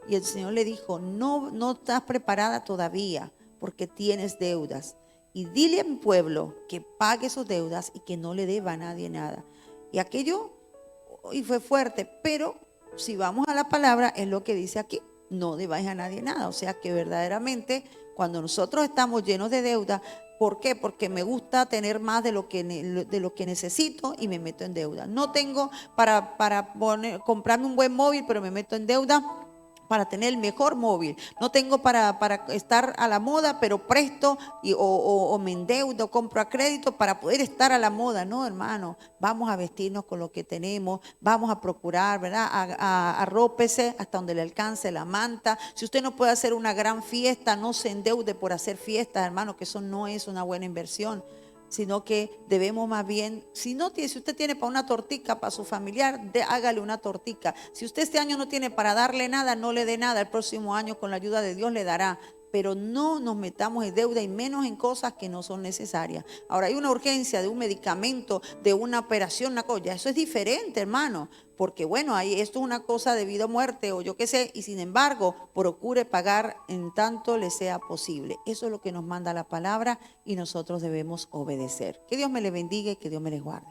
Y el Señor le dijo, no estás preparada todavía porque tienes deudas. Y dile a mi pueblo que pague sus deudas y que no le deba a nadie nada. Y aquello, y fue fuerte, pero si vamos a la palabra, es lo que dice aquí, no debáis a nadie nada. O sea que verdaderamente cuando nosotros estamos llenos de deuda, ¿por qué? Porque me gusta tener más de lo que necesito y me meto en deuda. No tengo para comprarme un buen móvil, pero me meto en deuda para tener el mejor móvil. No tengo para estar a la moda, pero presto o me endeudo, compro a crédito para poder estar a la moda. No, hermano, vamos a vestirnos con lo que tenemos, vamos a procurar, ¿verdad? Arrópese hasta donde le alcance la manta. Si usted no puede hacer una gran fiesta, no se endeude por hacer fiestas, hermano, que eso no es una buena inversión. Sino que debemos más bien, si usted tiene para una tortica para su familiar, hágale una tortica. Si usted este año no tiene para darle nada, no le dé nada. El próximo año con la ayuda de Dios le dará. Pero no nos metamos en deuda y menos en cosas que no son necesarias. Ahora hay una urgencia de un medicamento, de una operación, una cosa. Eso es diferente, hermano. Porque bueno, esto es una cosa de vida o muerte o yo qué sé. Y sin embargo, procure pagar en tanto le sea posible. Eso es lo que nos manda la palabra y nosotros debemos obedecer. Que Dios me le bendiga y que Dios me les guarde.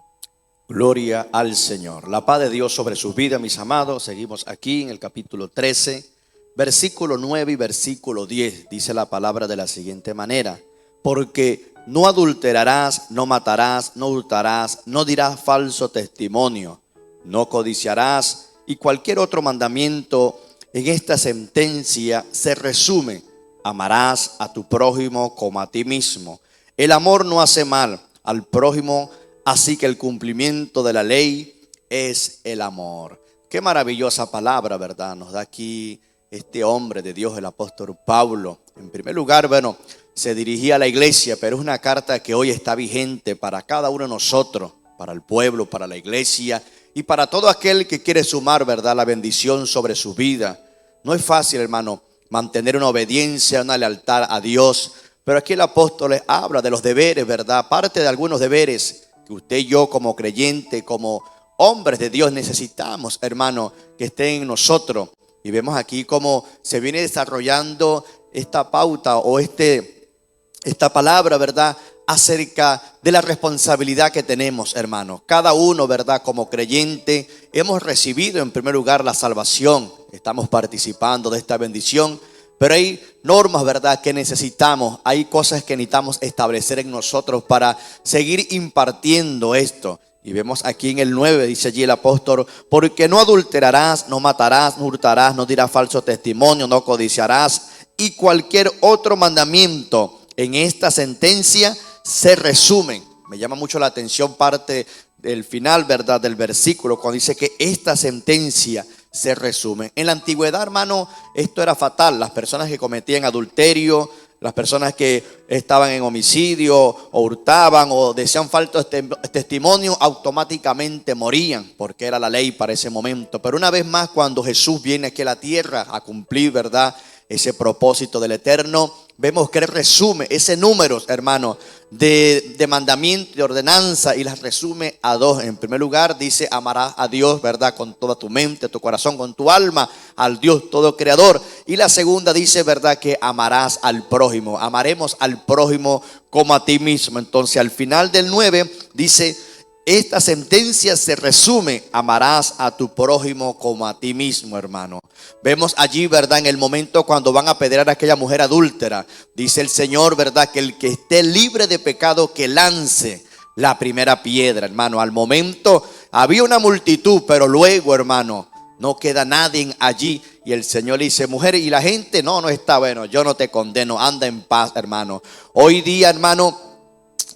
Gloria al Señor. La paz de Dios sobre sus vidas, mis amados. Seguimos aquí en el capítulo 13. Versículo 9 y versículo 10, dice la palabra de la siguiente manera: porque no adulterarás, no matarás, no hurtarás, no dirás falso testimonio, no codiciarás, y cualquier otro mandamiento en esta sentencia se resume: amarás a tu prójimo como a ti mismo. El amor no hace mal al prójimo, así que el cumplimiento de la ley es el amor. Qué maravillosa palabra, ¿verdad? Nos da aquí este hombre de Dios, el apóstol Pablo. En primer lugar, bueno, se dirigía a la iglesia, pero es una carta que hoy está vigente para cada uno de nosotros, para el pueblo, para la iglesia y para todo aquel que quiere sumar, ¿verdad?, la bendición sobre su vida. No es fácil, hermano, mantener una obediencia, una lealtad a Dios, pero aquí el apóstol habla de los deberes, ¿verdad? Parte de algunos deberes que usted y yo como creyente, como hombres de Dios necesitamos, hermano, que estén en nosotros. Y vemos aquí cómo se viene desarrollando esta pauta o esta palabra, ¿verdad?, acerca de la responsabilidad que tenemos, hermanos. Cada uno, ¿verdad?, como creyente, hemos recibido en primer lugar la salvación. Estamos participando de esta bendición, pero hay normas, ¿verdad?, que necesitamos. Hay cosas que necesitamos establecer en nosotros para seguir impartiendo esto. Y vemos aquí en el 9, dice allí el apóstol: porque no adulterarás, no matarás, no hurtarás, no dirás falso testimonio, no codiciarás, y cualquier otro mandamiento en esta sentencia se resumen. Me llama mucho la atención parte del final, ¿verdad?, del versículo, cuando dice que esta sentencia se resume. En la antigüedad, hermano, esto era fatal. Las personas que cometían adulterio, las personas que estaban en homicidio o hurtaban o decían falso testimonio, automáticamente morían, porque era la ley para ese momento. Pero una vez más, cuando Jesús viene aquí a la tierra a cumplir, ¿verdad?, ese propósito del Eterno, vemos que Él resume ese número, hermano, de mandamiento, de ordenanza, y las resume a dos. En primer lugar dice: amarás a Dios, ¿verdad?, con toda tu mente, tu corazón, con tu alma, al Dios todo creador. Y la segunda dice, ¿verdad?, que amarás al prójimo. Amaremos al prójimo como a ti mismo. Entonces al final del 9 dice: esta sentencia se resume: amarás a tu prójimo como a ti mismo, hermano. Vemos allí, ¿verdad?, en el momento cuando van a apedrear a aquella mujer adúltera, dice el Señor, ¿verdad?, que el que esté libre de pecado, que lance la primera piedra, hermano. Al momento había una multitud, pero luego, hermano, no queda nadie allí. Y el Señor le dice: mujer, y la gente no está. Bueno, yo no te condeno, anda en paz, hermano. Hoy día, hermano,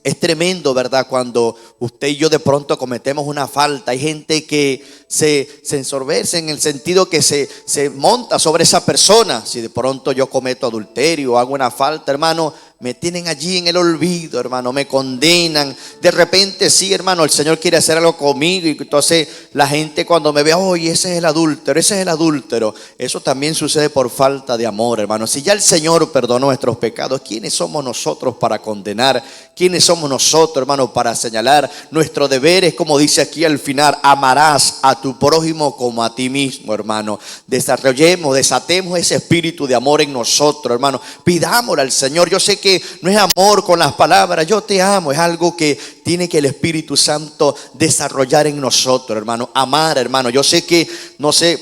es tremendo, ¿verdad?, cuando usted y yo de pronto cometemos una falta. Hay gente que se ensorbece en el sentido que se monta sobre esa persona. Si de pronto yo cometo adulterio o hago una falta, hermano, me tienen allí en el olvido, hermano, me condenan. De repente, sí, hermano, el Señor quiere hacer algo conmigo, y entonces la gente cuando me ve: oye, ese es el adúltero, ese es el adúltero. Eso también sucede por falta de amor, hermano. Si ya el Señor perdonó nuestros pecados, ¿quiénes somos nosotros para condenar? ¿Quiénes somos nosotros, hermano, para señalar? Nuestro deber es, como dice aquí al final: amarás a tu prójimo como a ti mismo, hermano. Desarrollemos, desatemos ese espíritu de amor en nosotros, hermano. Pidámosle al Señor. Yo sé que no es amor con las palabras, yo te amo, es algo que tiene que el Espíritu Santo desarrollar en nosotros, hermano. Amar, hermano. Yo sé que, no sé,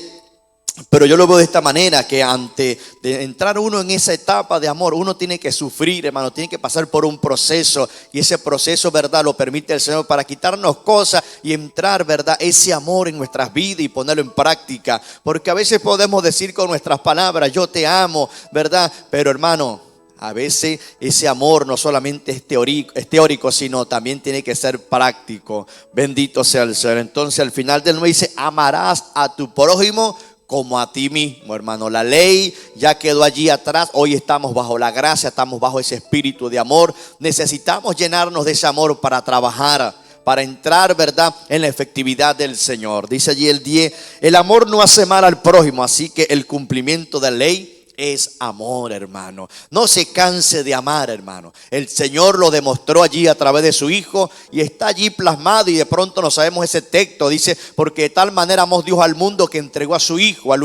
pero yo lo veo de esta manera, que antes de entrar uno en esa etapa de amor, uno tiene que sufrir, hermano, tiene que pasar por un proceso, y ese proceso, ¿verdad?, lo permite el Señor para quitarnos cosas y entrar, ¿verdad?, ese amor en nuestras vidas y ponerlo en práctica. Porque a veces podemos decir con nuestras palabras: yo te amo, ¿verdad?, pero, hermano, a veces ese amor no solamente es teórico, sino también tiene que ser práctico. Bendito sea el Señor. Entonces al final del 9 dice: amarás a tu prójimo como a ti mismo, hermano. La ley ya quedó allí atrás. Hoy estamos bajo la gracia, estamos bajo ese espíritu de amor. Necesitamos llenarnos de ese amor para trabajar, para entrar, ¿verdad?, en la efectividad del Señor. Dice allí el 10: el amor no hace mal al prójimo, así que el cumplimiento de la ley es amor, hermano. No se canse de amar, hermano. El Señor lo demostró allí a través de su Hijo, y está allí plasmado, y de pronto no sabemos ese texto. Dice: porque de tal manera amó Dios al mundo, que entregó a su Hijo, al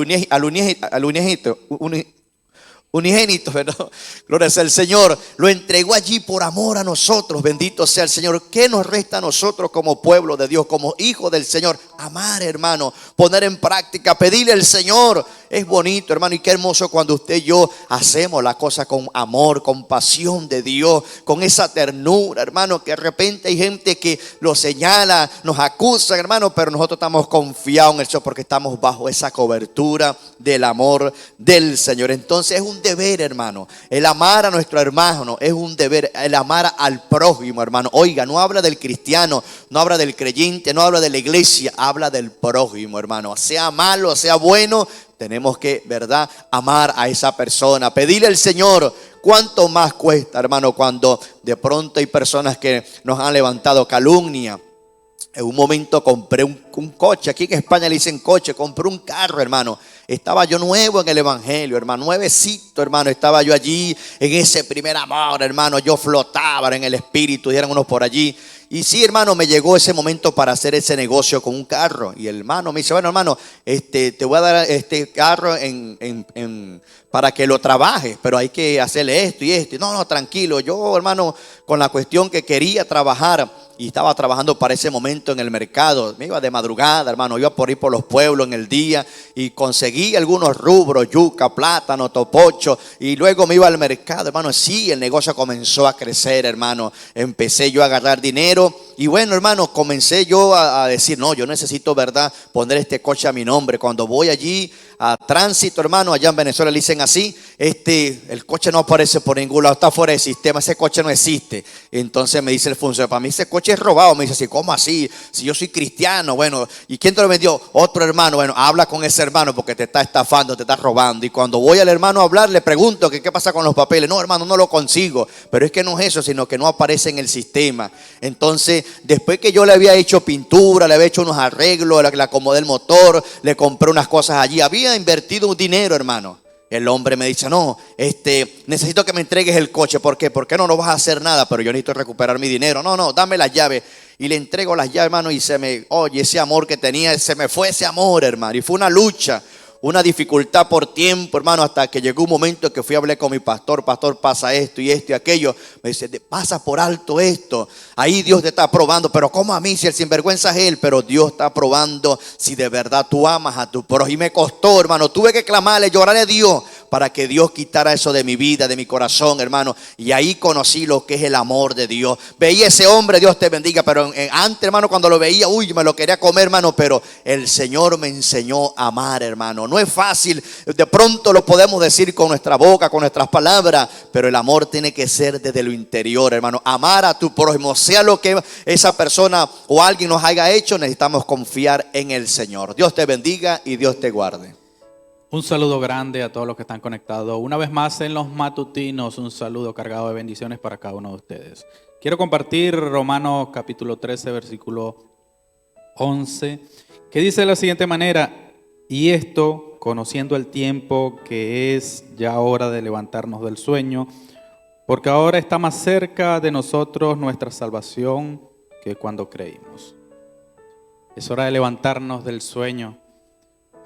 unigénito, ¿verdad? Gloria sea al Señor. Lo entregó allí por amor a nosotros. Bendito sea el Señor. ¿Qué nos resta a nosotros como pueblo de Dios, como hijos del Señor? Amar, hermano, poner en práctica, pedirle al Señor. Es bonito, hermano, y qué hermoso cuando usted y yo hacemos la cosa con amor, con pasión de Dios, con esa ternura, hermano, que de repente hay gente que lo señala, nos acusa, hermano, pero nosotros estamos confiados en el Señor porque estamos bajo esa cobertura del amor del Señor. Entonces es un deber, hermano, el amar a nuestro hermano, es un deber, el amar al prójimo, hermano. Oiga, no habla del cristiano, no habla del creyente, no habla de la iglesia, habla del prójimo, hermano. Sea malo, sea bueno, tenemos que, ¿verdad?, amar a esa persona. Pedirle al Señor. ¿Cuánto más cuesta, hermano, cuando de pronto hay personas que nos han levantado calumnia? En un momento compré un coche. Aquí en España le dicen coche. Compré un carro, hermano. Estaba yo nuevo en el evangelio, hermano. Nuevecito, hermano. Estaba yo allí en ese primer amor, hermano. Yo flotaba en el espíritu. Y eran unos por allí. Y sí, hermano, me llegó ese momento para hacer ese negocio con un carro. Y el hermano me dice: bueno, hermano, te voy a dar este carro para que lo trabajes, pero hay que hacerle esto y esto. No, tranquilo. Yo, hermano, con la cuestión que quería trabajar, y estaba trabajando para ese momento en el mercado. Me iba de madrugada, hermano, iba por ir por los pueblos en el día y conseguí algunos rubros: yuca, plátano, topocho, y luego me iba al mercado, hermano. Sí, el negocio comenzó a crecer, hermano. Empecé yo a agarrar dinero y bueno, hermano, comencé yo a decir: no, yo necesito, ¿verdad?, poner este coche a mi nombre. Cuando voy allí a tránsito, hermano, allá en Venezuela le dicen así: el coche no aparece por ningún lado, está fuera de sistema, ese coche no existe. Entonces me dice el funcionario: para mí ese coche es robado. Me dice así: ¿cómo así? Si yo soy cristiano. Bueno, ¿y quién te lo vendió? Otro hermano. Bueno, habla con ese hermano porque te está estafando, te está robando. Y cuando voy al hermano a hablar, le pregunto que qué pasa con los papeles. No, hermano, no lo consigo. Pero es que no es eso, sino que no aparece en el sistema. Entonces, después que yo le había hecho pintura, le había hecho unos arreglos, le acomodé el motor, le compré unas cosas allí, había invertido un dinero, hermano. El hombre me dice, no, necesito que me entregues el coche. ¿Por qué? ¿Por qué no vas a hacer nada? Pero yo necesito recuperar mi dinero. No, dame las llaves. Y le entrego las llaves, hermano, y oye, ese amor que tenía, se me fue ese amor, hermano. Y fue una lucha, una dificultad por tiempo, hermano, hasta que llegó un momento en que fui a hablar con mi pastor. Pastor, pasa esto y esto y aquello. Me dice, pasa por alto esto. Ahí Dios te está probando. Pero ¿cómo a mí? Si el sinvergüenza es él. Pero Dios está probando si de verdad tú amas a tu prójimo. Y me costó, hermano. Tuve que clamarle, llorarle a Dios para que Dios quitara eso de mi vida, de mi corazón, hermano. Y ahí conocí lo que es el amor de Dios. Veía ese hombre, Dios te bendiga, pero antes, hermano, cuando lo veía, me lo quería comer, hermano. Pero el Señor me enseñó a amar, hermano. No es fácil, de pronto lo podemos decir con nuestra boca, con nuestras palabras, pero el amor tiene que ser desde lo interior, hermano. Amar a tu prójimo, sea lo que esa persona o alguien nos haya hecho, necesitamos confiar en el Señor. Dios te bendiga y Dios te guarde. Un saludo grande a todos los que están conectados. Una vez más en los matutinos, un saludo cargado de bendiciones para cada uno de ustedes. Quiero compartir Romanos capítulo 13, versículo 11, que dice de la siguiente manera: y esto, conociendo el tiempo, que es ya hora de levantarnos del sueño, porque ahora está más cerca de nosotros nuestra salvación que cuando creímos. Es hora de levantarnos del sueño.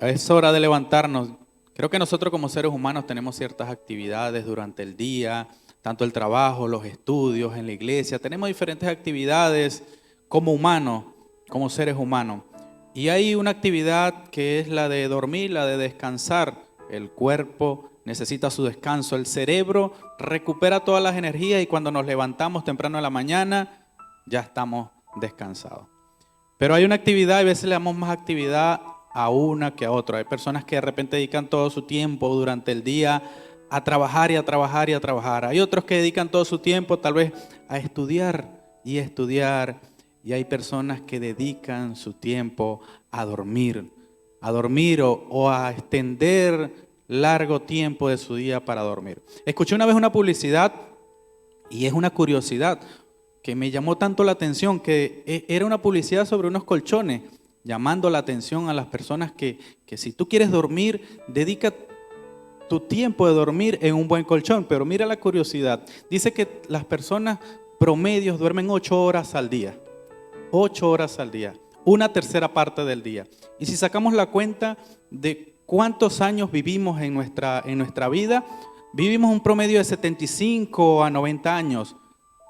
Es hora de levantarnos. Creo que nosotros como seres humanos tenemos ciertas actividades durante el día, tanto el trabajo, los estudios, en la iglesia. Tenemos diferentes actividades como humanos, como seres humanos. Y hay una actividad que es la de dormir, la de descansar. El cuerpo necesita su descanso. El cerebro recupera todas las energías y cuando nos levantamos temprano en la mañana ya estamos descansados. Pero hay una actividad, y a veces le damos más actividad a una que a otra. Hay personas que de repente dedican todo su tiempo durante el día a trabajar y a trabajar y a trabajar. Hay otros que dedican todo su tiempo tal vez a estudiar y a estudiar. Y hay personas que dedican su tiempo a dormir o a extender largo tiempo de su día para dormir. Escuché una vez una publicidad y es una curiosidad que me llamó tanto la atención, que era una publicidad sobre unos colchones, llamando la atención a las personas que si tú quieres dormir, dedica tu tiempo de dormir en un buen colchón. Pero mira la curiosidad, dice que las personas promedios duermen 8 horas al día. 8 horas al día, una tercera parte del día. Y si sacamos la cuenta de cuántos años vivimos en nuestra vida, vivimos un promedio de 75 a 90 años.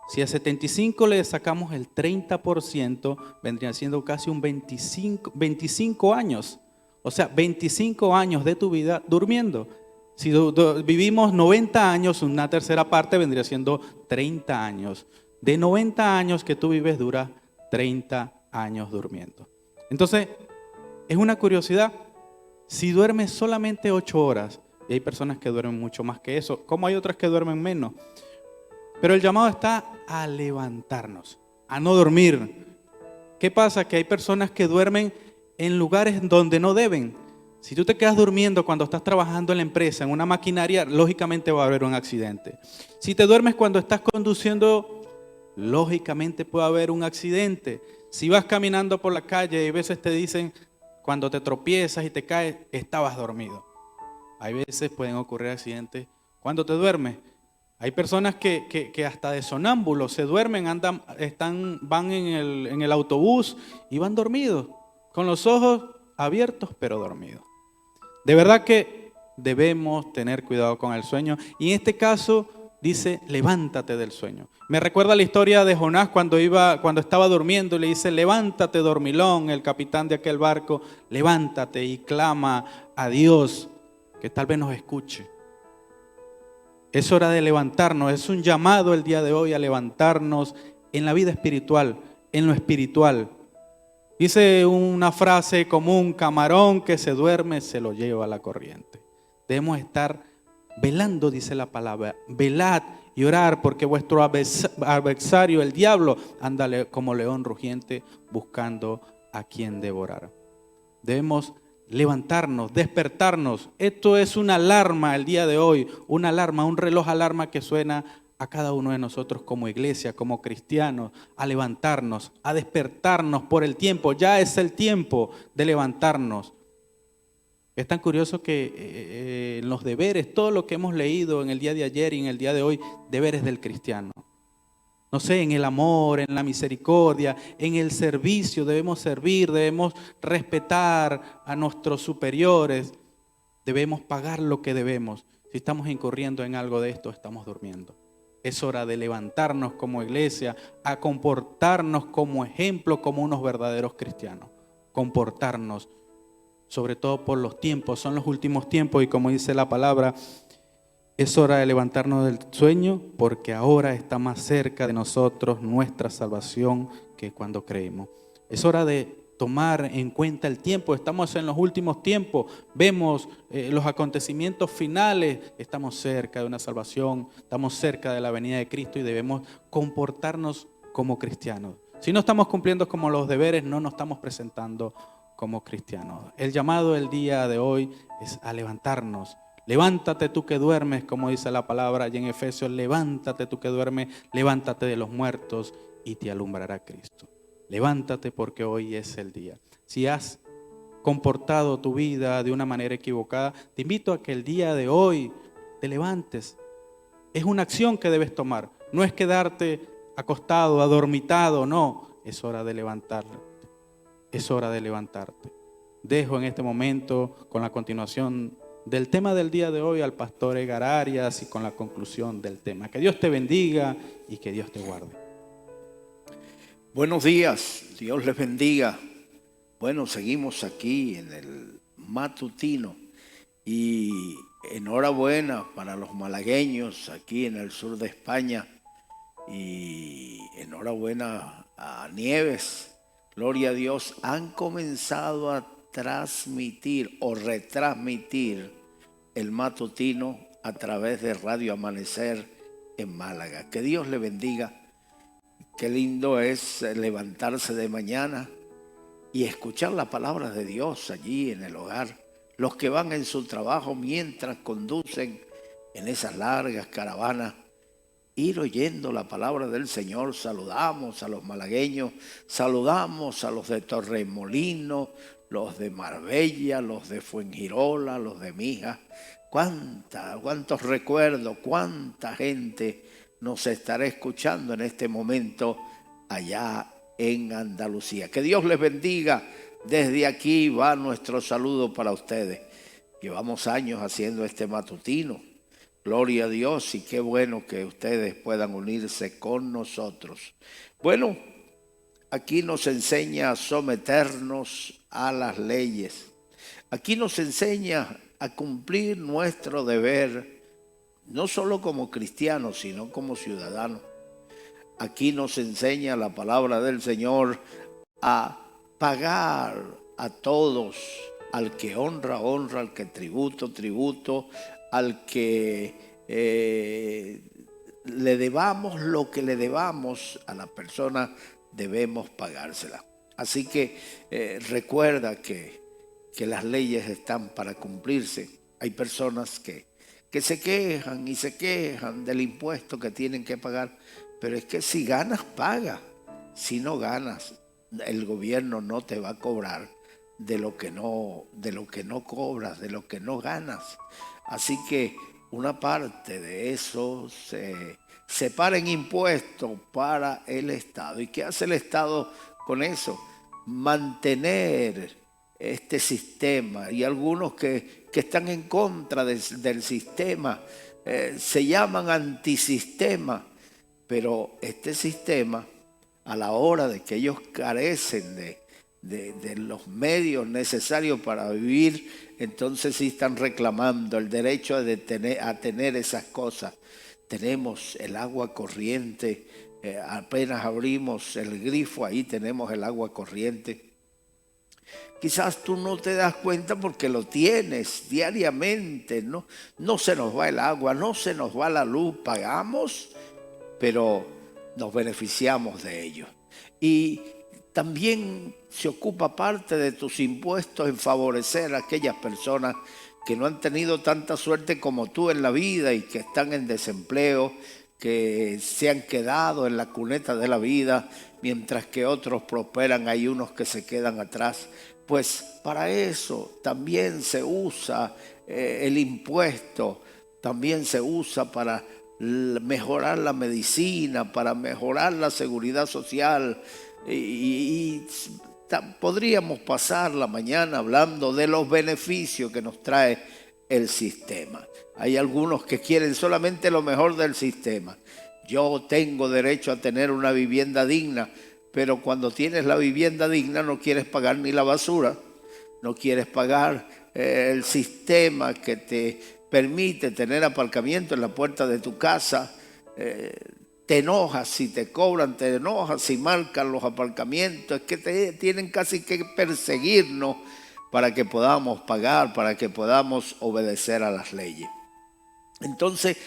Si a 75 le sacamos el 30%, vendrían siendo casi un 25 años. O sea, 25 años de tu vida durmiendo. Si vivimos 90 años, una tercera parte vendría siendo 30 años. De 90 años que tú vives, dura 30 años durmiendo. Entonces, es una curiosidad. Si duermes solamente 8 horas, y hay personas que duermen mucho más que eso, como hay otras que duermen menos, pero el llamado está a levantarnos, a no dormir. ¿Qué pasa? Que hay personas que duermen en lugares donde no deben. Si tú te quedas durmiendo cuando estás trabajando en la empresa, en una maquinaria, lógicamente va a haber un accidente. Si te duermes cuando estás conduciendo, lógicamente puede haber un accidente. Si vas caminando por la calle y a veces te dicen, cuando te tropiezas y te caes, estabas dormido. Hay veces pueden ocurrir accidentes cuando te duermes. Hay personas que hasta de sonámbulos se duermen, van en el autobús y van dormidos, con los ojos abiertos pero dormidos. De verdad que debemos tener cuidado con el sueño. Y en este caso dice, levántate del sueño. Me recuerda la historia de Jonás cuando estaba durmiendo y le dice, levántate dormilón, el capitán de aquel barco, levántate y clama a Dios que tal vez nos escuche. Es hora de levantarnos, es un llamado el día de hoy a levantarnos en la vida espiritual, en lo espiritual. Dice una frase común, camarón que se duerme se lo lleva la corriente. Debemos estar velando, dice la palabra, velad y orar porque vuestro adversario, el diablo, anda como león rugiente buscando a quien devorar. Debemos levantarnos, despertarnos. Esto es una alarma el día de hoy, una alarma, un reloj alarma que suena a cada uno de nosotros como iglesia, como cristianos, a levantarnos, a despertarnos por el tiempo. Ya es el tiempo de levantarnos. Es tan curioso que en los deberes, todo lo que hemos leído en el día de ayer y en el día de hoy, deberes del cristiano. No sé, en el amor, en la misericordia, en el servicio, debemos servir, debemos respetar a nuestros superiores, debemos pagar lo que debemos. Si estamos incurriendo en algo de esto, estamos durmiendo. Es hora de levantarnos como iglesia, a comportarnos como ejemplo, como unos verdaderos cristianos. Comportarnos, sobre todo por los tiempos, son los últimos tiempos y como dice la palabra, es hora de levantarnos del sueño porque ahora está más cerca de nosotros nuestra salvación que cuando creímos. Es hora de tomar en cuenta el tiempo, estamos en los últimos tiempos, vemos los acontecimientos finales, estamos cerca de una salvación, estamos cerca de la venida de Cristo y debemos comportarnos como cristianos. Si no estamos cumpliendo como los deberes, no nos estamos presentando como cristianos. El llamado del día de hoy es a levantarnos. Levántate tú que duermes, como dice la palabra allí en Efesios, levántate tú que duermes, levántate de los muertos y te alumbrará Cristo. Levántate porque hoy es el día. Si has comportado tu vida de una manera equivocada, te invito a que el día de hoy te levantes. Es una acción que debes tomar. No es quedarte acostado, adormitado, no. Es hora de levantarte. Es hora de levantarte. Dejo en este momento con la continuación del tema del día de hoy al pastor Edgar Arias y con la conclusión del tema. Que Dios te bendiga y que Dios te guarde. Buenos días, Dios les bendiga. Bueno, seguimos aquí en el matutino y enhorabuena para los malagueños aquí en el sur de España y enhorabuena a Nieves. Gloria a Dios, han comenzado a transmitir o retransmitir el matutino a través de Radio Amanecer en Málaga. Que Dios le bendiga. Qué lindo es levantarse de mañana y escuchar la palabra de Dios allí en el hogar. Los que van en su trabajo mientras conducen en esas largas caravanas, ir oyendo la palabra del Señor. Saludamos a los malagueños, saludamos a los de Torremolinos, los de Marbella, los de Fuengirola, los de Mijas. Cuántos recuerdos, cuánta gente nos estará escuchando en este momento allá en Andalucía. Que Dios les bendiga. Desde aquí va nuestro saludo para ustedes. Llevamos años haciendo este matutino. Gloria a Dios y qué bueno que ustedes puedan unirse con nosotros. Bueno, aquí nos enseña a someternos a las leyes. Aquí nos enseña a cumplir nuestro deber, no solo como cristianos, sino como ciudadanos. Aquí nos enseña la palabra del Señor a pagar a todos, al que honra, honra, al que tributo, tributo, al que le debamos lo que le debamos a la persona, debemos pagársela. Así que recuerda que las leyes están para cumplirse. Hay personas que se quejan y se quejan del impuesto que tienen que pagar, pero es que si ganas, paga. Si no ganas, el gobierno no te va a cobrar de lo que no cobras, de lo que no ganas. Así que una parte de eso se separa en impuestos para el Estado. ¿Y qué hace el Estado con eso? Mantener este sistema. Y algunos que están en contra del sistema se llaman antisistema. Pero este sistema, a la hora de que ellos carecen de los medios necesarios para vivir, entonces sí están reclamando el derecho a tener esas cosas. Tenemos el agua corriente, apenas abrimos el grifo, ahí tenemos el agua corriente. Quizás tú no te das cuenta porque lo tienes diariamente, ¿no? No se nos va el agua, no se nos va la luz, pagamos, pero nos beneficiamos de ello. Y también se ocupa parte de tus impuestos en favorecer a aquellas personas que no han tenido tanta suerte como tú en la vida y que están en desempleo, que se han quedado en la cuneta de la vida, mientras que otros prosperan, hay unos que se quedan atrás. Pues para eso también se usa el impuesto, también se usa para mejorar la medicina, para mejorar la seguridad social y podríamos pasar la mañana hablando de los beneficios que nos trae el sistema. Hay algunos que quieren solamente lo mejor del sistema. Yo tengo derecho a tener una vivienda digna, pero cuando tienes la vivienda digna no quieres pagar ni la basura, no quieres pagar el sistema que te permite tener aparcamiento en la puerta de tu casa. Te enojas si te cobran, te enojas si marcan los aparcamientos. Es que tienen casi que perseguirnos para que podamos pagar, para que podamos obedecer a las leyes. Entonces,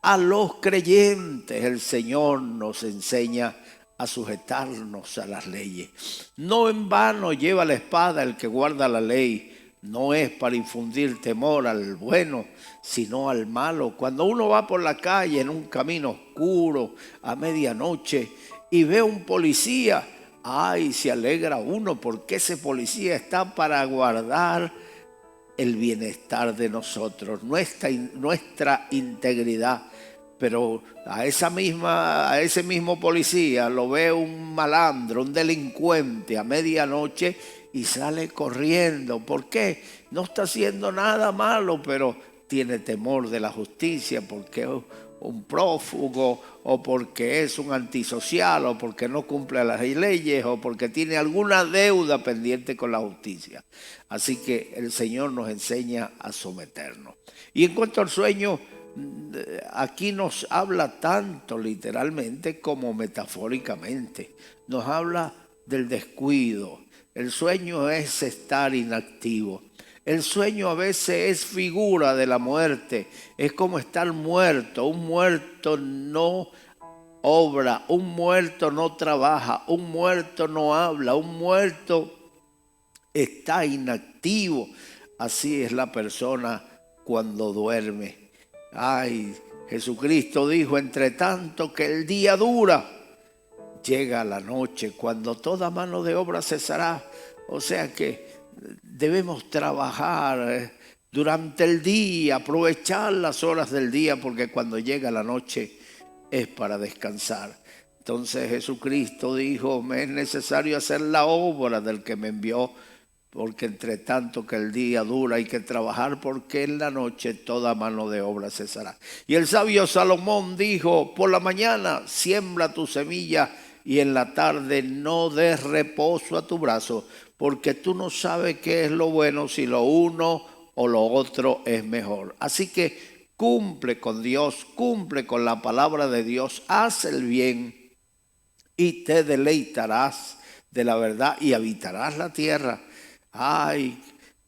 a los creyentes el Señor nos enseña a sujetarnos a las leyes. No en vano lleva la espada el que guarda la ley. No es para infundir temor al bueno, sino al malo. Cuando uno va por la calle en un camino oscuro a medianoche y ve a un policía, ay, se alegra uno porque ese policía está para guardar el bienestar de nosotros, nuestra integridad. Pero a ese mismo policía lo ve un malandro, un delincuente a medianoche y sale corriendo. ¿Por qué? No está haciendo nada malo, pero tiene temor de la justicia porque es un prófugo, o porque es un antisocial, o porque no cumple las leyes, o porque tiene alguna deuda pendiente con la justicia. Así que el Señor nos enseña a someternos. Y en cuanto al sueño, aquí nos habla tanto literalmente como metafóricamente. Nos habla del descuido. El sueño es estar inactivo. El sueño a veces es figura de la muerte. Es como estar muerto. Un muerto no obra, un muerto no trabaja, un muerto no habla, un muerto está inactivo. Así es la persona cuando duerme. Ay, Jesucristo dijo, entre tanto que el día dura, llega la noche cuando toda mano de obra cesará. O sea que debemos trabajar durante el día, aprovechar las horas del día, porque cuando llega la noche es para descansar. Entonces Jesucristo dijo, me es necesario hacer la obra del que me envió, porque entre tanto que el día dura hay que trabajar, porque en la noche toda mano de obra cesará. Y el sabio Salomón dijo, por la mañana siembra tu semilla y en la tarde no des reposo a tu brazo, porque tú no sabes qué es lo bueno, si lo uno o lo otro es mejor. Así que cumple con Dios, cumple con la palabra de Dios, haz el bien y te deleitarás de la verdad y habitarás la tierra. Ay,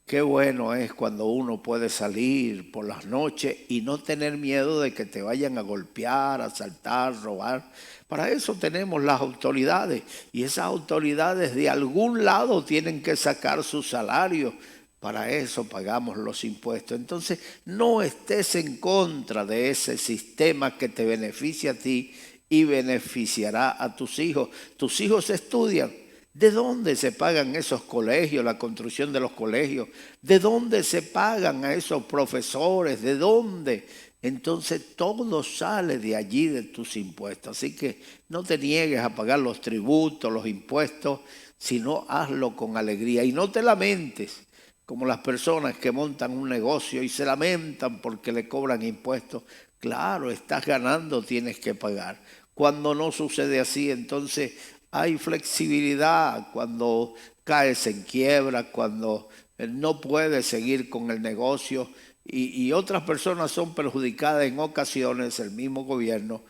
qué bueno es cuando uno puede salir por las noches y no tener miedo de que te vayan a golpear, asaltar, robar. Para eso tenemos las autoridades, y esas autoridades de algún lado tienen que sacar su salario. Para eso pagamos los impuestos. Entonces, no estés en contra de ese sistema que te beneficia a ti y beneficiará a tus hijos. Tus hijos estudian. ¿De dónde se pagan esos colegios, la construcción de los colegios? ¿De dónde se pagan a esos profesores? ¿De dónde? Entonces todo sale de allí, de tus impuestos. Así que no te niegues a pagar los tributos, los impuestos, sino hazlo con alegría. Y no te lamentes, como las personas que montan un negocio y se lamentan porque le cobran impuestos. Claro, estás ganando, tienes que pagar. Cuando no sucede así, entonces hay flexibilidad. Cuando caes en quiebra, cuando no puedes seguir con el negocio y otras personas son perjudicadas en ocasiones, el mismo gobierno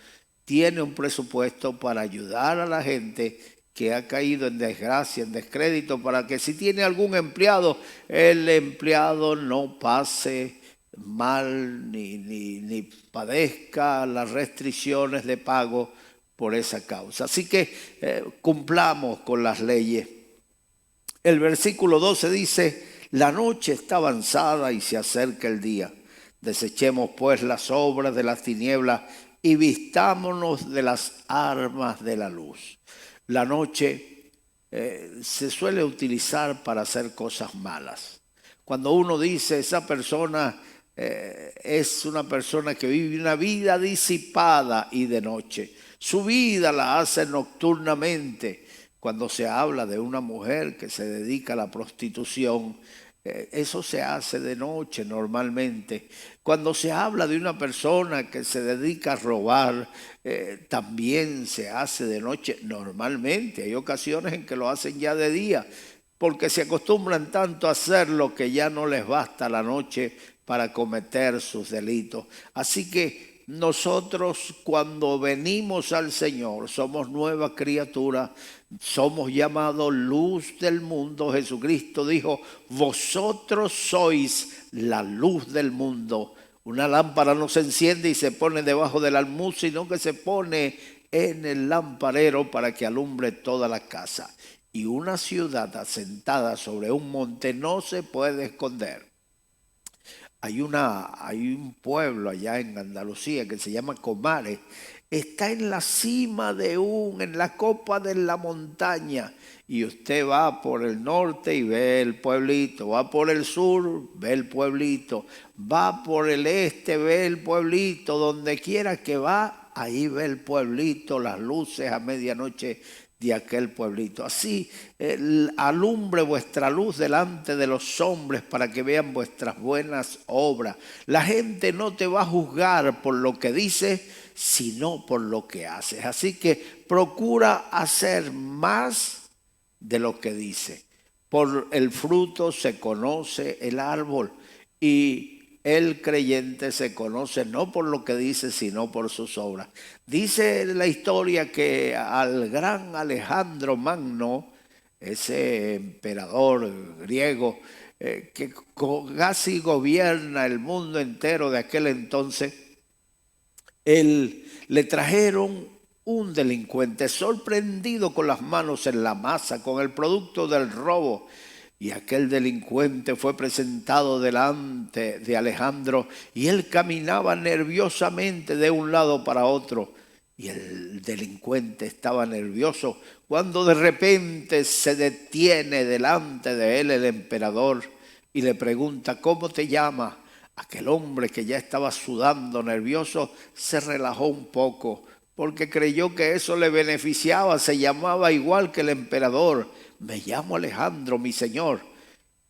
tiene un presupuesto para ayudar a la gente que ha caído en desgracia, en descrédito, para que si tiene algún empleado, el empleado no pase mal ni padezca las restricciones de pago por esa causa. Así que cumplamos con las leyes. El versículo 12 dice, la noche está avanzada y se acerca el día. Desechemos pues las obras de las tinieblas y vistámonos de las armas de la luz. La noche se suele utilizar para hacer cosas malas. Cuando uno dice esa persona es una persona que vive una vida disipada y de noche, su vida la hace nocturnamente. Cuando se habla de una mujer que se dedica a la prostitución, eso se hace de noche normalmente. Cuando se habla de una persona que se dedica a robar, también se hace de noche normalmente. Hay ocasiones en que lo hacen ya de día, porque se acostumbran tanto a hacerlo que ya no les basta la noche para cometer sus delitos. Así que nosotros, cuando venimos al Señor, somos nueva criatura, somos llamados luz del mundo. Jesucristo dijo: vosotros sois la luz del mundo. Una lámpara no se enciende y se pone debajo del almud, sino que se pone en el lamparero para que alumbre toda la casa. Y una ciudad asentada sobre un monte no se puede esconder. Hay un pueblo allá en Andalucía que se llama Comares. Está en la cima en la copa de la montaña. Y usted va por el norte y ve el pueblito. Va por el sur, ve el pueblito. Va por el este, ve el pueblito. Donde quiera que va, ahí ve el pueblito, las luces a medianoche de aquel pueblito. Así alumbre vuestra luz delante de los hombres para que vean vuestras buenas obras. La gente no te va a juzgar por lo que dices, sino por lo que haces. Así que procura hacer más de lo que dice. Por el fruto se conoce el árbol, y el creyente se conoce no por lo que dice, sino por sus obras. Dice la historia que al gran Alejandro Magno, ese emperador griego que casi gobierna el mundo entero de aquel entonces, le trajeron un delincuente sorprendido con las manos en la masa, con el producto del robo. Y aquel delincuente fue presentado delante de Alejandro y él caminaba nerviosamente de un lado para otro. Y el delincuente estaba nervioso cuando de repente se detiene delante de él el emperador y le pregunta: ¿cómo te llamas? Aquel hombre, que ya estaba sudando nervioso, se relajó un poco porque creyó que eso le beneficiaba. Se llamaba igual que el emperador. Me llamo Alejandro, mi señor.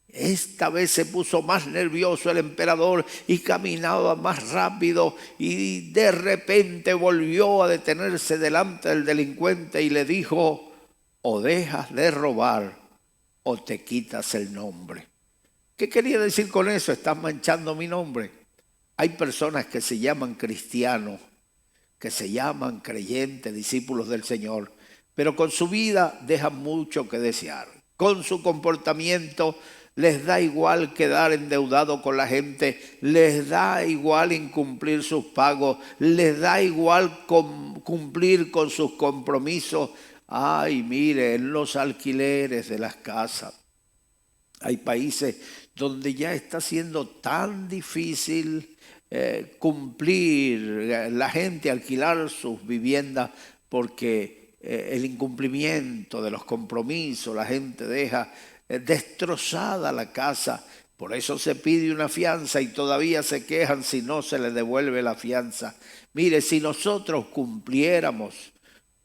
Esta vez se puso más nervioso el emperador y caminaba más rápido, y de repente volvió a detenerse delante del delincuente y le dijo: o dejas de robar o te quitas el nombre. ¿Qué quería decir con eso? Estás manchando mi nombre. Hay personas que se llaman cristianos, que se llaman creyentes, discípulos del Señor, pero con su vida dejan mucho que desear. Con su comportamiento les da igual quedar endeudado con la gente, les da igual incumplir sus pagos, les da igual cumplir con sus compromisos. Ay, mire, en los alquileres de las casas. Hay países donde ya está siendo tan difícil cumplir, la gente alquilar sus viviendas, porque el incumplimiento de los compromisos, la gente deja destrozada la casa. Por eso se pide una fianza y todavía se quejan si no se les devuelve la fianza. Mire, si nosotros cumpliéramos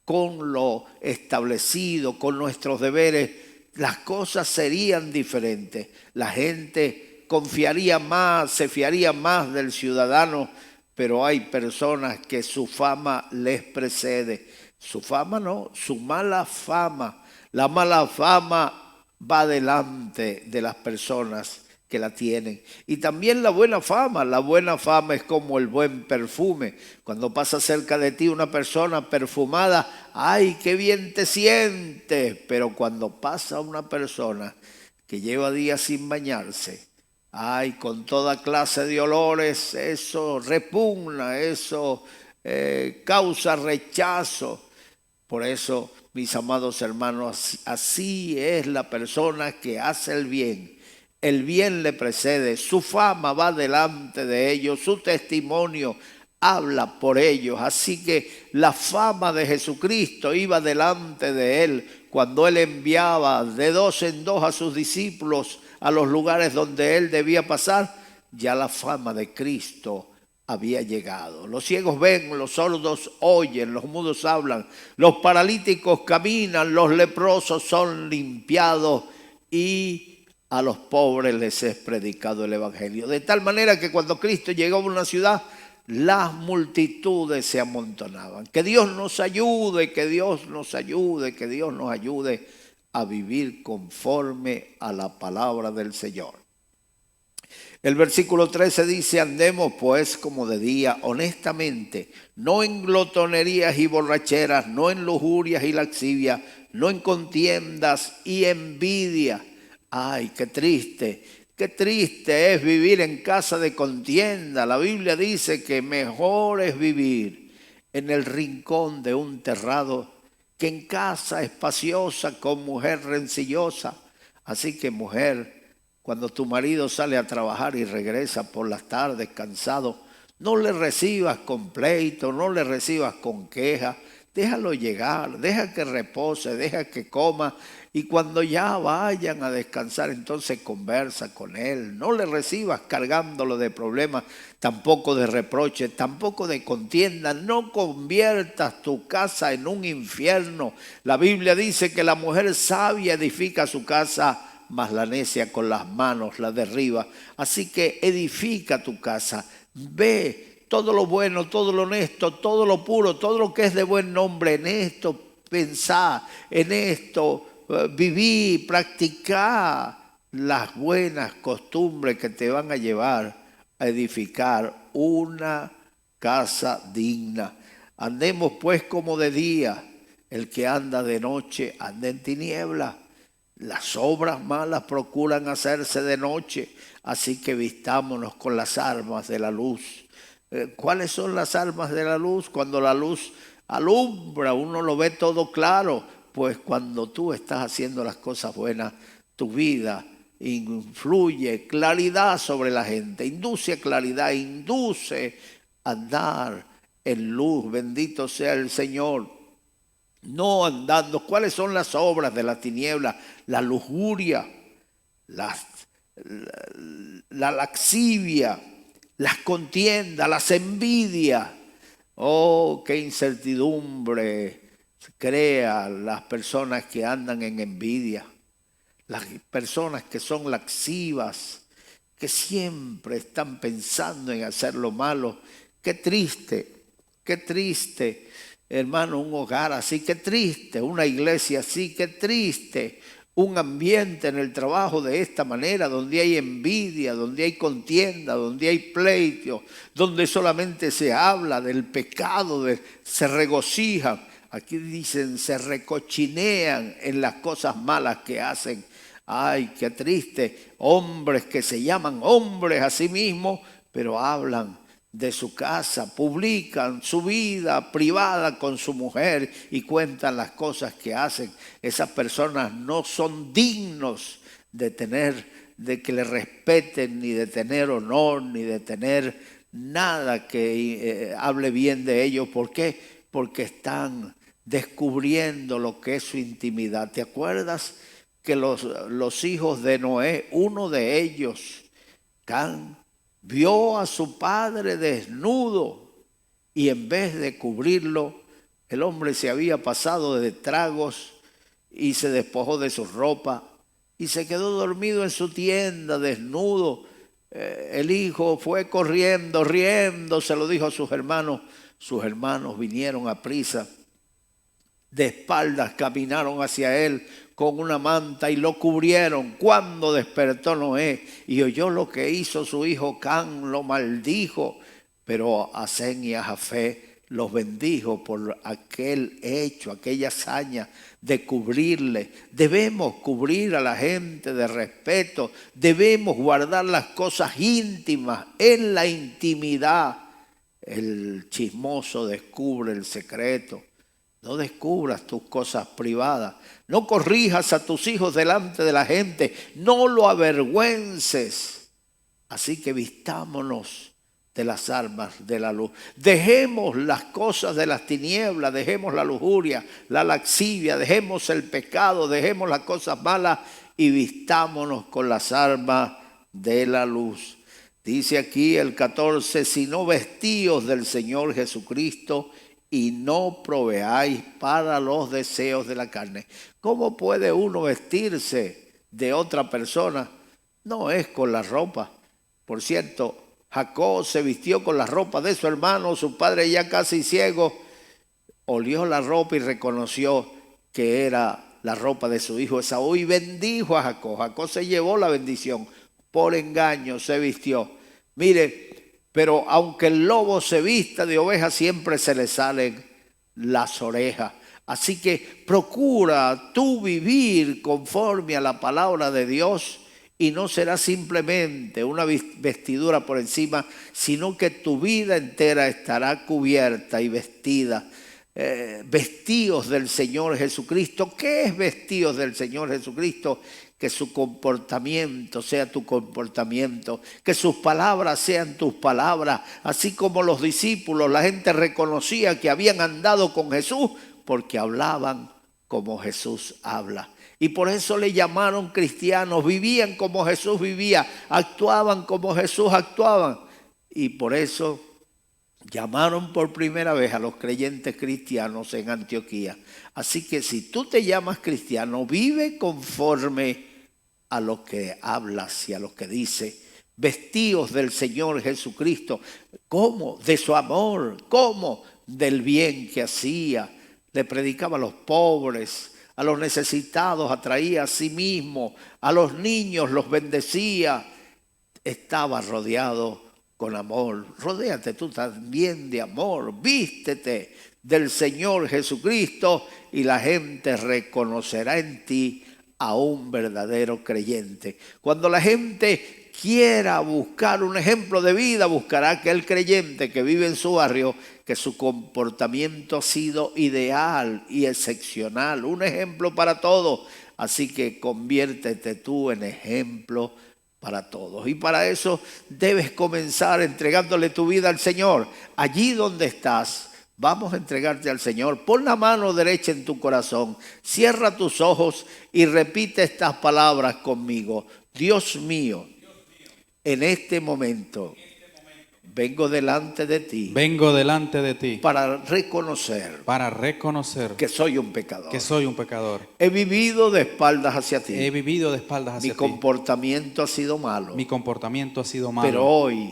con lo establecido, con nuestros deberes, las cosas serían diferentes. La gente confiaría más, se fiaría más del ciudadano, pero hay personas que su fama les precede. Su fama no, su mala fama. La mala fama va delante de las personas que la tienen. Y también la buena fama es como el buen perfume. Cuando pasa cerca de ti una persona perfumada, ¡ay, qué bien te sientes! Pero cuando pasa una persona que lleva días sin bañarse, ¡ay, con toda clase de olores! Eso repugna, eso causa rechazo. Por eso, mis amados hermanos, así es la persona que hace el bien. El bien le precede, su fama va delante de ellos, su testimonio habla por ellos. Así que la fama de Jesucristo iba delante de él cuando él enviaba de 2 en 2 a sus discípulos a los lugares donde él debía pasar. Ya la fama de Cristo había llegado. Los ciegos ven, los sordos oyen, los mudos hablan, los paralíticos caminan, los leprosos son limpiados y a los pobres les es predicado el evangelio. De tal manera que cuando Cristo llegó a una ciudad, las multitudes se amontonaban. Que Dios nos ayude, que Dios nos ayude, que Dios nos ayude a vivir conforme a la palabra del Señor. El versículo 13 dice: andemos pues como de día, honestamente, no en glotonerías y borracheras, no en lujurias y lascivias, no en contiendas y envidia. Ay, qué triste es vivir en casa de contienda. La Biblia dice que mejor es vivir en el rincón de un terrado que en casa espaciosa con mujer rencillosa. Así que, mujer, cuando tu marido sale a trabajar y regresa por las tardes cansado, no le recibas con pleito, no le recibas con queja. Déjalo llegar, deja que repose, deja que coma, y cuando ya vayan a descansar, entonces conversa con él. No le recibas cargándolo de problemas, tampoco de reproches, tampoco de contienda. No conviertas tu casa en un infierno. La Biblia dice que la mujer sabia edifica su casa, mas la necia con las manos la derriba. Así que edifica tu casa, ve todo lo bueno, todo lo honesto, todo lo puro, todo lo que es de buen nombre. En esto pensá, en esto viví, practicá las buenas costumbres que te van a llevar a edificar una casa digna. Andemos pues como de día, el que anda de noche anda en tiniebla. Las obras malas procuran hacerse de noche, así que vistámonos con las armas de la luz. ¿Cuáles son las armas de la luz? Cuando la luz alumbra, uno lo ve todo claro. Pues cuando tú estás haciendo las cosas buenas, tu vida influye claridad sobre la gente, induce claridad, induce a andar en luz. Bendito sea el Señor. No andando. ¿Cuáles son las obras de la tiniebla? La lujuria, la lascivia, las contiendas, las envidias. Oh, qué incertidumbre crea las personas que andan en envidia. Las personas que son laxivas, que siempre están pensando en hacer lo malo. Qué triste, hermano, un hogar así, qué triste, una iglesia así, qué triste. Un ambiente en el trabajo de esta manera, donde hay envidia, donde hay contienda, donde hay pleito, donde solamente se habla del pecado, se regocijan. Aquí dicen, se recochinean en las cosas malas que hacen. Ay, qué triste. Hombres que se llaman hombres a sí mismos, pero hablan de su casa, publican su vida privada con su mujer y cuentan las cosas que hacen. Esas personas no son dignos de que le respeten, ni de tener honor, ni de tener nada que hable bien de ellos. ¿Por qué? Porque están descubriendo lo que es su intimidad. ¿Te acuerdas que los hijos de Noé, uno de ellos, Can, vio a su padre desnudo y en vez de cubrirlo, el hombre se había pasado de tragos y se despojó de su ropa y se quedó dormido en su tienda desnudo? El hijo fue corriendo, riendo, se lo dijo a sus hermanos. Sus hermanos vinieron a prisa, de espaldas caminaron hacia él con una manta y lo cubrieron. Cuando despertó Noé y oyó lo que hizo su hijo Can, lo maldijo, pero a Sem y a Jafé los bendijo por aquel hecho, aquella hazaña de cubrirle. Debemos cubrir a la gente de respeto, debemos guardar las cosas íntimas en la intimidad. El chismoso descubre el secreto. No descubras tus cosas privadas. No corrijas a tus hijos delante de la gente. No lo avergüences. Así que vistámonos de las armas de la luz. Dejemos las cosas de las tinieblas, dejemos la lujuria, la lascivia, dejemos el pecado, dejemos las cosas malas y vistámonos con las armas de la luz. Dice aquí el 14, sino vestíos del Señor Jesucristo y no proveáis para los deseos de la carne. ¿Cómo puede uno vestirse de otra persona? No es con la ropa. Por cierto, Jacob se vistió con la ropa de su hermano, su padre ya casi ciego, olió la ropa y reconoció que era la ropa de su hijo Esaú y bendijo a Jacob. Jacob se llevó la bendición, por engaño se vistió. Mire, pero aunque el lobo se vista de oveja, siempre se le salen las orejas. Así que procura tú vivir conforme a la palabra de Dios y no será simplemente una vestidura por encima, sino que tu vida entera estará cubierta y vestida. Vestidos del Señor Jesucristo. ¿Qué es vestidos del Señor Jesucristo? Que su comportamiento sea tu comportamiento, que sus palabras sean tus palabras, así como los discípulos, la gente reconocía que habían andado con Jesús porque hablaban como Jesús habla. Y por eso le llamaron cristianos, vivían como Jesús vivía, actuaban como Jesús actuaba. Y por eso llamaron por primera vez a los creyentes cristianos en Antioquía. Así que si tú te llamas cristiano, vive conforme a lo que hablas y a lo que dice. Vestidos del Señor Jesucristo. ¿Cómo? De su amor. ¿Cómo? Del bien que hacía. Le predicaba a los pobres, a los necesitados, atraía a sí mismo, a los niños los bendecía. Estaba rodeado con amor. Rodéate tú también de amor. Vístete del Señor Jesucristo y la gente reconocerá en ti a un verdadero creyente. Cuando la gente quiera buscar un ejemplo de vida, buscará aquel creyente que vive en su barrio, que su comportamiento ha sido ideal y excepcional, un ejemplo para todos. Así que conviértete tú en ejemplo para todos. Y para eso debes comenzar entregándole tu vida al Señor. Allí donde estás, vamos a entregarte al Señor. Pon la mano derecha en tu corazón, cierra tus ojos y repite estas palabras conmigo. Dios mío, en este momento vengo delante de ti. Vengo delante de ti Para reconocer que soy un pecador. que soy un pecador. He vivido de espaldas hacia ti. He vivido de espaldas hacia Mi ti. comportamiento ha sido malo. Mi comportamiento ha sido malo.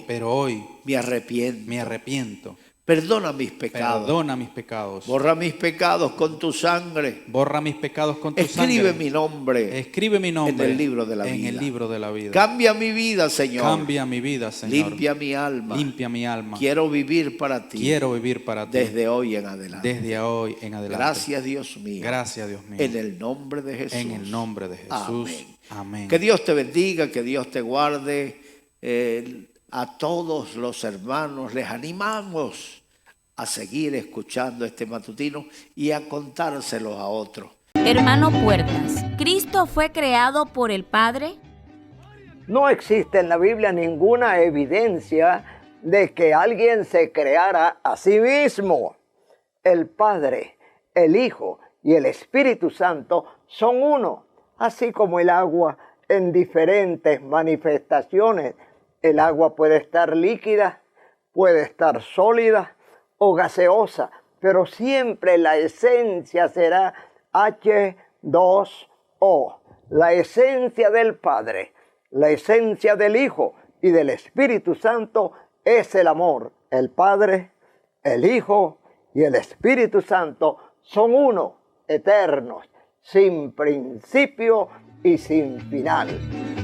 Pero hoy me arrepiento. arrepiento. Perdona mis pecados. Perdona mis pecados. Borra mis pecados con tu sangre. Borra mis pecados con tu Escribe sangre. mi nombre. Escribe mi nombre en el libro de la en vida. el libro de la vida. Cambia mi vida, Señor. Cambia mi vida, Señor. Limpia mi alma. Limpia mi alma. Quiero vivir para ti. Quiero vivir para ti. Desde hoy en adelante. Desde hoy en adelante. Gracias, Dios mío. Gracias, Dios mío. En el nombre de Jesús. En el nombre de Jesús. Amén. Amén. Que Dios te bendiga, que Dios te guarde. A todos los hermanos les animamos a seguir escuchando este matutino y a contárselo a otros. Hermano Puertas, ¿Cristo fue creado por el Padre? No existe en la Biblia ninguna evidencia de que alguien se creara a sí mismo. El Padre, el Hijo y el Espíritu Santo son uno, así como el agua en diferentes manifestaciones. El agua puede estar líquida, puede estar sólida o gaseosa, pero siempre la esencia será H2O. La esencia del Padre, la esencia del Hijo y del Espíritu Santo es el amor. El Padre, el Hijo y el Espíritu Santo son uno, eternos, sin principio y sin final.